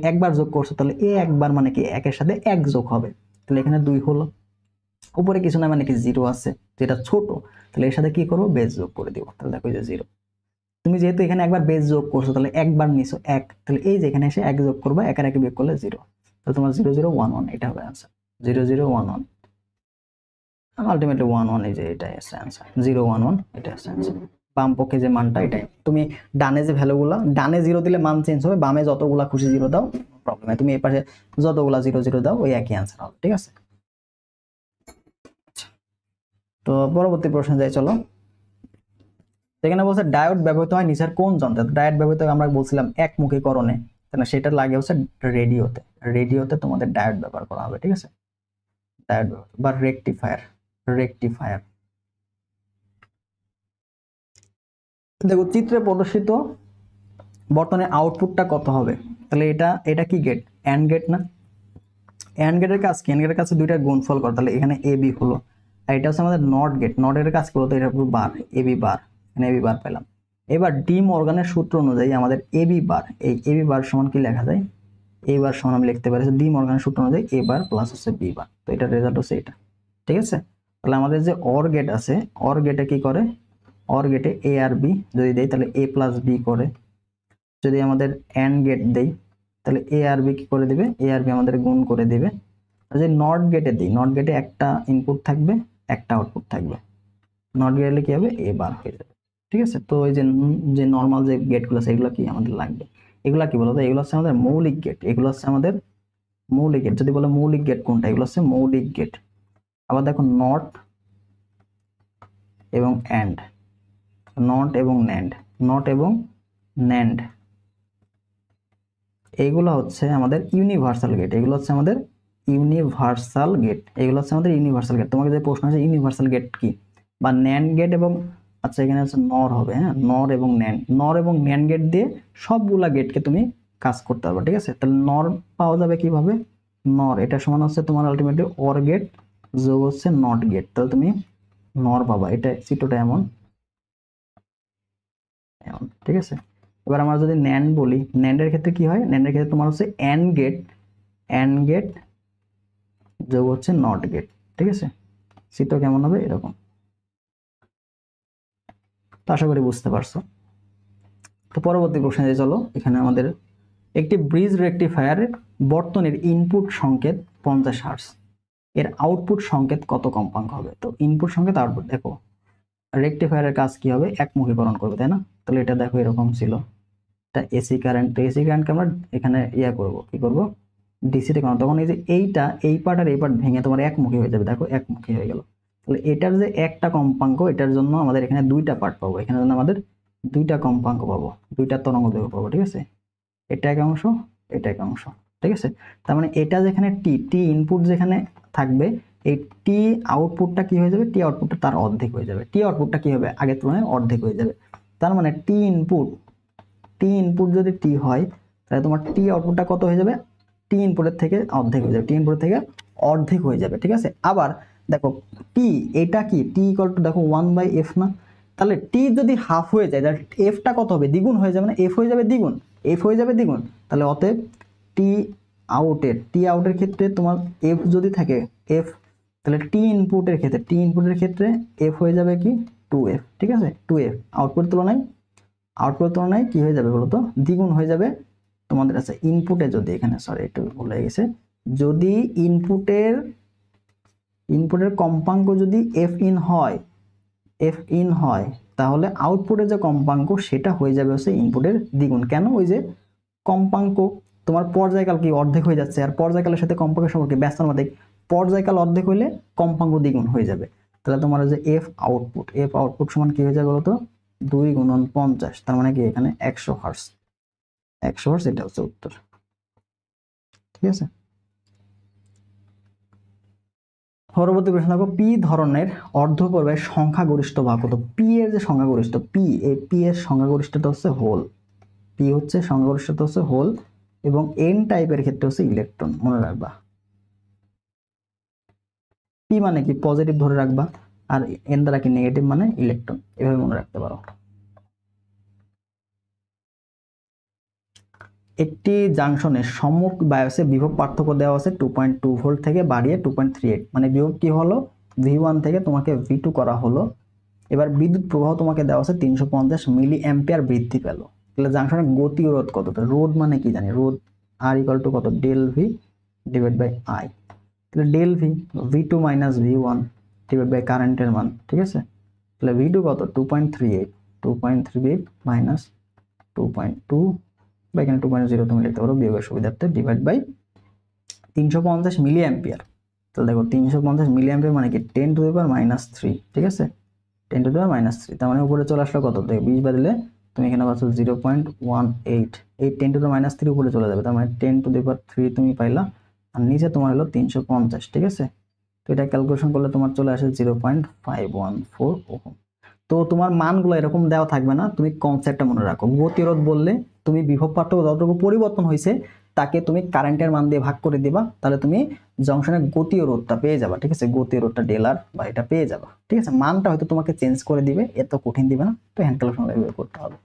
একবার যোগ করছো, তাহলে এ একবার মানে কি 1 এর সাথে 1 যোগ হবে, তাহলে এখানে 2 হলো। উপরে কিছু না মানে কি 0 আছে, যেটা ছোট, তাহলে এর সাথে কি করবো? বেস যোগ করে দিব, তাহলে দেখো যে 0। তুমি যেহেতু এখানে একবার বেস যোগ করছো তাহলে একবার নিছো এক, তাহলে এই যে এখানে এসে এক যোগ করবা, একের একে বিয়োগ করলে 0, তাহলে তোমার 0011 এটা হবে आंसर 0011, আলটিমেটলি 11 এই যে এটাই আছে आंसर 011 এটা আছে आंसर। বাম পক্ষে যে মানটা এটাই, তুমি ডানে যে ভ্যালুগুলো, ডানে 0 দিলে মান চেঞ্জ হবে, বামে যতগুলা খুশি 0 দাও প্রবলেম নাই, তুমি এই পাশে যতগুলা 00 দাও ওই একই आंसर হবে, ঠিক আছে। তো পরবর্তী প্রশ্নে যাই চলো। এখানে বলছে ডায়োড ব্যবহৃত হয় নিচের কোন যন্ত্রে? ডায়োড ব্যবহৃত আমরা বলছিলাম একমুখীকরণে, তাহলে সেটা লাগে হচ্ছে রেডিওতে, রেডিওতে তোমাদের ডায়োড ব্যবহার করা হবে, ঠিক আছে। ডায়োড বা রেকটিফায়ার, রেকটিফায়ার। দেখো চিত্রে প্রদর্শিত বর্তমানে আউটপুটটা কত হবে, তাহলে এটা কি গেট? অ্যান্ড গেট না? অ্যান্ড গেটের কাজ কি? অ্যান্ড গেটের কাছে দুইটা গুণফল করা, তাহলে এখানে এ বি হলো, আর এটা হচ্ছে আমাদের নট গেট, নট এর কাজ কি বলতো, এটা পুরো বার, এ বি বার, এখানে এ বি বার পেলাম। এবার ডি মর্গানের সূত্র অনুযায়ী আমাদের এ বি বার, এই এ বি বার সমান কি লেখা যায়, এ বার সমান আমি লিখতে পারি ডি মর্গানের সূত্র অনুযায়ী এ বার প্লাস হচ্ছে বি বার, তো এটার রেজাল্ট হচ্ছে এটা, ঠিক আছে। তাহলে আমাদের যে অর গেট আছে, অর গেটে কি করে, অর গেটে এ আর বি যদি দেই তাহলে এ প্লাস বি করে, যদি আমাদের অ্যান্ড গেট দেই তাহলে এ আর বি কি করে দিবে, এ আর বি আমাদের গুণ করে দিবে। যদি নট গেটে দিই, নট গেটে একটা ইনপুট থাকবে একটা আউটপুট থাকবে, নট গেটে কি হবে, এ বার হয়ে যাবে, ঠিক আছে। তো এই যে নর্মাল যে গেটগুলো আছে এগুলো কি আমাদের লাগবে, এগুলা কি বলতো, এগুলো হচ্ছে আমাদের মৌলিক গেট, এগুলো হচ্ছে আমাদের মৌলিক গেট। যদি বলো মৌলিক গেট কোনটা, এগুলো হচ্ছে মৌলিক গেট। আবার দেখো নট এবং অ্যান্ড, নট এবং ন্যান্ড, নট এবং ন্যান্ড, এইগুলো হচ্ছে আমাদের ইউনিভার্সাল গেট, এগুলো হচ্ছে আমাদের ইউনিভার্সাল গেট, এগুলো হচ্ছে আমাদের ইউনিভার্সাল গেট। তোমাকে যে প্রশ্ন আছে ইউনিভার্সাল গেট কি বা ন্যান্ড গেট, এবং আচ্ছা এখানে হচ্ছে নর হবে, হ্যাঁ নর এবং ন্যান্ড, নর এবং ন্যান্ড গেট দিয়ে সবগুলা গেটকে তুমি কাজ করতে পারবে, ঠিক আছে। তাহলে নর পাওয়া যাবে কিভাবে, নর এটা সমান হচ্ছে তোমার আলটিমেটলি অর গেট যোগ হচ্ছে নট গেট, তাহলে তুমি নর পাবা, এটা চিত্রটা এমন এমন, ঠিক আছে। এবার আমরা যদি ন্যান্ড বলি, ন্যান্ডের ক্ষেত্রে কি হয়, ন্যান্ডের ক্ষেত্রে তোমার হচ্ছে অ্যান্ড গেট, অ্যান্ড গেট যোগ হচ্ছে নট গেট, ঠিক আছে। চিত্র কেমন হবে এরকম, তো আশা করি বুঝতে পারছো। তো পরবর্তী প্রশ্নে চলো। এখানে আমাদের একটি ব্রিজ রেকটিফায়ারের বর্তনীর ইনপুট সংকেত 50 হার্টজ, এর আউটপুট সংকেত কত কম্পাঙ্ক হবে? তো ইনপুট সংকেত আউটপুট, দেখো রেকটিফায়ারের কাজ কি হবে, একমুখীকরণ করবে, তাই না। তাহলে এটা দেখো এরকম ছিল, এটা এসি কারেন্ট, তো এসি কারেন্টকে আমরা এখানে করব, কি করব, ডিসিতে কারণ তখন এই যে এইটা এই পার্ট আর এই পার্ট ভেঙে তোমার একমুখী হয়ে যাবে, দেখো একমুখী হয়ে গেল। তাহলে এটার যে একটা কম্পাঙ্ক, এটার জন্য আমাদের এখানে দুইটা পার্ট পাবো, এখানে জন্য আমাদের দুইটা কম্পাঙ্ক পাবো, দুইটা তরঙ্গ দৈর্ঘ্য পাবো, ঠিক আছে। এটা এক অংশ, এটা এক অংশ, ঠিক আছে। তার মানে এটা যেখানে টি টি ইনপুট যেখানে থাকবে, এই টি আউটপুটটা কি হয়ে যাবে, টি আউটপুটটা তার অর্ধেক হয়ে যাবে, টি আউটপুটটা কি হবে আগের তুলনায় অর্ধেক হয়ে যাবে। তার মানে টি ইনপুট যদি টি হয় তাহলে তোমার টি আউটপুটটা কত হয়ে যাবে, টি ইনপুটের থেকে অর্ধেক হয়ে যাবে, টি ইনপুটের থেকে অর্ধেক হয়ে যাবে, ঠিক আছে। আবার দেখো টি এটা কি, টি ইকুয়াল টু দেখো 1/f না, তাহলে টি যদি হাফ হয়ে যায় তাহলে এফটা কত হবে, দ্বিগুণ হয়ে যাবে না, এফ হয়ে যাবে দ্বিগুণ, এফ হয়ে যাবে দ্বিগুণ। তাহলে অতএব টি আউটের ক্ষেত্রে তোমার এফ যদি থাকে এফ, তাহলে টি ইনপুটের ক্ষেত্রে এফ হয়ে যাবে কি 2f, ঠিক আছে 2f আউটপুটের তুলনায় কি হয়ে যাবে বলতো, দ্বিগুণ হয়ে যাবে তোমাদের আছে ইনপুটে। যদি এখানে সরি একটু ভুলে গেছে, যদি ইনপুটের কম্পাঙ্ক যদি এফ ইন হয় তাহলে আউটপুটের যে কম্পাঙ্ক সেটা হয়ে যাবে হচ্ছে ইনপুটের দ্বিগুণ। কেন, ওই যে কম্পাঙ্ক তোমার পর্যায়কাল কি অর্ধেক হয়ে যাচ্ছে, আর পর্যায়কালের সাথে কম্পাঙ্কের সম্পর্কে ব্যস্তানুপাতিক, পর্যায়কাল অর্ধেক হইলে কম্পাঙ্ক দ্বিগুণ হয়ে যাবে। তাহলে তোমার যে এফ আউটপুট সমান কি হয়ে যাবে বলতো, 2 × 50, তার মানে কি এখানে 100 হার্টজ, এটা হচ্ছে উত্তর, ঠিক আছে। পরবর্তী প্রশ্ন দেখো, পি ধরনের অর্ধপর্বের সংখ্যাগরিষ্ঠ ভাগ কত? পি এর যে সংখ্যাগরিষ্ঠ, পি এর সংখ্যাগরিষ্ঠতা হচ্ছে হোল, পি হচ্ছে সংখ্যাগরিষ্ঠতা হচ্ছে হোল, এবং এন টাইপের ক্ষেত্রে হচ্ছে ইলেকট্রন, মনে রাখবা। পি মানে কি পজিটিভ ধরে রাখবা, আর এন দ্বারা কি নেগেটিভ মানে ইলেকট্রন, এভাবে মনে রাখতে পারো। একটি জাংশনের সম্মুখ বায়োসে বিভব পার্থক্য দেওয়া আছে 2.2 ভোল্ট থেকে বাড়িয়ে 2.38, মানে বিভব কি হলো V1 থেকে তোমাকে V2 করা হলো এবার বিদ্যুৎ প্রবাহ তোমাকে দেওয়া আছে 350 মিলি অ্যাম্পিয়ার বৃদ্ধি পেল, তাহলে জাংশনের গতি ও রোধ কত? রোধ মানে কি জানি, রোধ আর ইকুয়াল টু কত, del V divide by I. তাহলে del V V2 minus V1 divide by কারেন্টের মান, ঠিক আছে। তাহলে V2 কত, 2.38 মাইনাস 2.2 বা এখানে 2.0 তুমি লিখতে পারো বিয়োগের সুবিধার্থে, ডিভাইড বাই 350 মিলি অ্যাম্পিয়ার। তাহলে দেখো 350 মিলি অ্যাম্পিয়ার মানে কি 10 টু দি পাওয়ার মাইনাস 3, ঠিক আছে, 10 টু দি পাওয়ার মাইনাস 3, তার মানে উপরে চলে আসলো কত, 20 বাদলে তুমি এখানে পাচ্ছ 0.18, এই 10 টু দি পাওয়ার মাইনাস 3 উপরে চলে যাবে, তার মানে 10 টু দি পাওয়ার 3 তুমি পাইলা, আর নিচে তোমার হলো 350, ঠিক আছে। তো এটা ক্যালকুলেশন করলে তোমার চলে আসে 0.514 ওহম। তো তোমার মানগুলো এরকম দেওয়া থাকবে না, তুমি কনসেপ্টটা মনে রাখো। গতিরোধ বললে তুমি বিভব পার্থক্য যতটুকু পরিবর্তন হয়েছে তাকে তুমি কারেন্টের মান দিয়ে ভাগ করে দিবা, তাহলে তুমি জংশনের গতীয় রোধটা পেয়ে যাবা, ঠিক আছে, গতীয় রোধটা ডেলার বা এটা পেয়ে যাবা, ঠিক আছে। মানটা হয়তো তোমাকে চেঞ্জ করে দিবে, এত কঠিন দিবে না, তো হ্যান্ড ক্যালকুলেশন বের করতে হবে।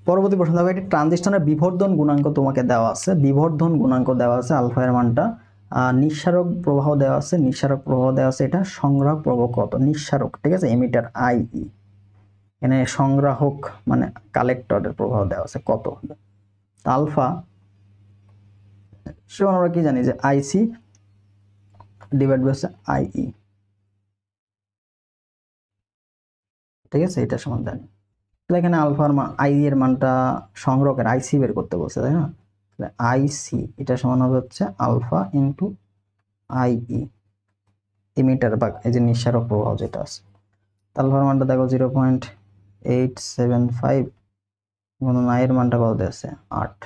পরবর্তী প্রশ্ন দেখো, একটি ট্রানজিস্টরের বিবর্ধন গুণাঙ্ক তোমাকে দেওয়া আছে, বিবর্ধন গুণাঙ্ক দেওয়া আছে আলফা এর মানটা, নিঃসারক প্রবাহ দেওয়া আছে, নিঃসারক প্রবাহ দেওয়া আছে, এটা সংগ্রাহক প্রবাহ কত, নিঃসারক, ঠিক আছে, এমিটার আইই, এখানে সংগ্রাহক মানে কালেক্টরের প্রবাহ দেওয়া আছে কত, আলফা সমান আমরা কি জানি যে আইসি ডিভাইড বাই আইই, ঠিক আছে, এটা সমান জানি। তাহলে এখানে আলফার মান আই এর মানটা সংগ্রহের আইসি বের করতে বলছে, তাই না, তাহলে আইসি এটা সমান হবে হচ্ছে আলফা ইন্টু আইই, ইমিটার বা এই যে নিঃসারক প্রবাহ যেটা আছে, আলফার মানটা দেখো 0.875 এবং আই এর মানটা কত আছে 8,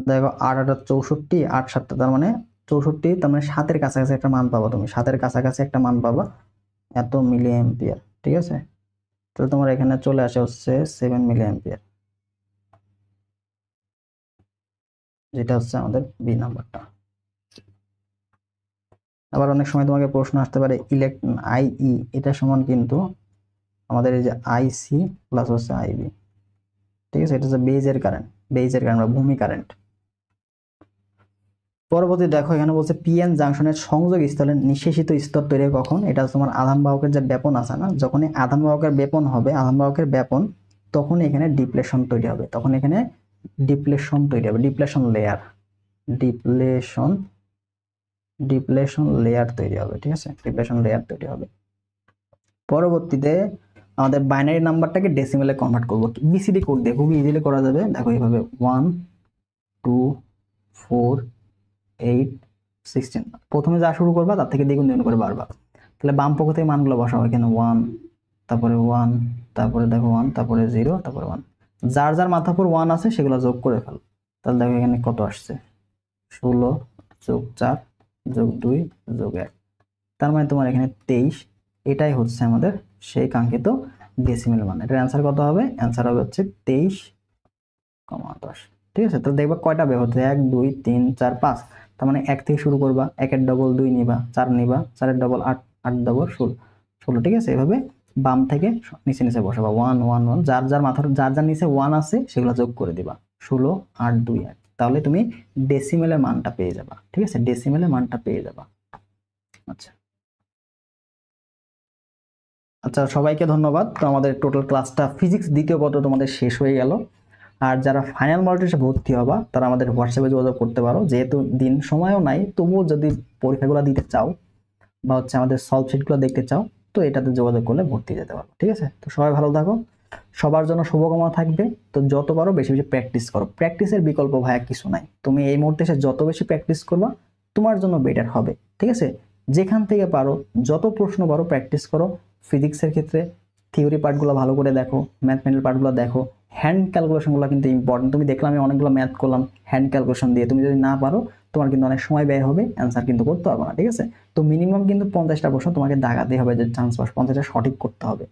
দেখো 8 8 64, 8 7, তার মানে 64, তার মানে 7 এর কাছাকাছি একটা মান পাবা, তুমি 7 এর কাছাকাছি একটা মান পাবা, এত মিলি অ্যাম্পিয়ার, ঠিক আছে। তাহলে তোমার এখানে চলে আসে হচ্ছে 7 মিলি অ্যাম্পিয়ার, যেটা হচ্ছে আমাদের বি নাম্বারটা। আবার অনেক সময় তোমাকে প্রশ্ন আসতে পারে আইই এটা সমান কিন্তু আমাদের এই যে আইসি প্লাস হচ্ছে আইবি, ঠিক আছে, এটা হচ্ছে বেজের কারেন্ট, বা ভূমি কারেন্ট। পরবর্তী দেখো এখানে বলছে পিএন জাংশনের সংযোগ স্থলে নিঃশেষিত স্তর তৈরি কখন, এটা তোমার আধান বাহকের যে ব্যাপন আছে না, যখনই আধান বাহকের ব্যাপন হবে, আধান বাহকের ব্যাপন, তখন এখানে ডিপ্লেশন তৈরি হবে, তখন এখানে ডিপ্লেশন তৈরি হবে, ডিপ্লেশন লেয়ার, ডিপ্লেশন লেয়ার তৈরি হবে, ঠিক আছে, ডিপ্লেশন লেয়ার তৈরি হবে। পরবর্তীতে আমাদের বাইনারি নাম্বারটাকে ডেসিমেলে কনভার্ট করব, বিসিডি কোড দিয়ে খুবই ইজিলি করা যাবে। দেখো এইভাবে 1 2 4 8 16, প্রথমে যা শুরু করবা তার থেকে দ্বিগুণ দ্বিগুণ করে বাড়বা। তাহলে বাম পক্ষ থেকে মানগুলো বসাও, এখানে 1, তারপরে 1, তারপরে দেখো 1, তারপরে 0, তারপরে 1, যার যার মাথার উপর 1 আছে সেগুলো যোগ করে ফেল। তাহলে দেখো এখানে কত আসছে, 16 যোগ 4 যোগ 2 যোগ 1, তার মানে তোমার এখানে 23, এটাই হচ্ছে আমাদের সেই কাঙ্ক্ষিত ডেসিমেল মান। এটার অ্যান্সার কত হবে, অ্যান্সার হবে হচ্ছে 23,10, ঠিক আছে। তো দেখবা কয়টা বের হচ্ছে, 1 2 3 4 5, তার মানে 1 থেকে শুরু করবা, 1 এর ডবল 2 নিবা, 4 নিবা, 4 এর ডবল 8, 8 ডবল 16, ঠিক আছে। এভাবে বাম থেকে নিচে নিচে বসাবা, 1 1 1, যার যার মাথার যার যার নিচে 1 আছে সেগুলো যোগ করে দিবা, 16 8 2 1, তাহলে তুমি ডেসিমেলের মানটা পেয়ে যাবা, ঠিক আছে, ডেসিমেলের মানটা পেয়ে যাবা। আচ্ছা আচ্ছা, সবাইকে ধন্যবাদ। তো আমাদের টোটাল ক্লাসটা ফিজিক্স দ্বিতীয় পত্র তোমাদের শেষ হয়ে গেল। আর যারা ফাইনাল মডেলে ভর্তি হবা তারা আমাদের হোয়াটসঅ্যাপে যোগাযোগ করতে পারো, যেহেতু দিন সময়ও নাই, তবুও যদি পরীক্ষাগুলো দিতে চাও বা হচ্ছে আমাদের সলভ শিটগুলো দেখতে চাও, তো এটাতে যোগাযোগ করলে ভর্তি যেতে পারো, ঠিক আছে। তো সবাই ভালো থাকো, সবার জন্য শুভকামনা থাকবে। তো যত পারো বেশি বেশি প্র্যাকটিস করো, প্র্যাকটিসের বিকল্প ভাইয়া কিছু নাই, তুমি এই মুহূর্তে এসে যত বেশি প্র্যাকটিস করবা তোমার জন্য বেটার হবে, ঠিক আছে। যেখান থেকে পারো যত প্রশ্ন পারো প্র্যাকটিস করো। ফিজিক্সের ক্ষেত্রে থিওরি পার্টগুলো ভালো করে দেখো, ম্যাথমেটিক্যাল পার্টগুলো দেখো, হ্যান্ড ক্যালকুলেশনগুলো কিন্তু ইম্পর্টেন্ট। তুমি দেখলাম আমি অনেকগুলো ম্যাথ করলাম হ্যান্ড ক্যালকুলেশন দিয়ে, তুমি যদি না পারো তোমার কিন্তু অনেক সময় ব্যয় হবে, অ্যান্সার কিন্তু করতে পারবে না, ঠিক আছে। তো মিনিমাম কিন্তু 50টা প্রশ্ন তোমাকে দাগাতে হবে, যে চান্স পাস 50টা সঠিক করতে হবে,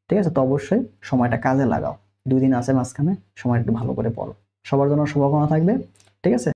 ঠিক আছে। তো অবশ্যই সময়টা কাজে লাগাও, 2 দিন আছে মাঝখানে, সময় একটু ভালো করে পড়ো। সবার জন্য শুভকামনা থাকবে, ঠিক আছে।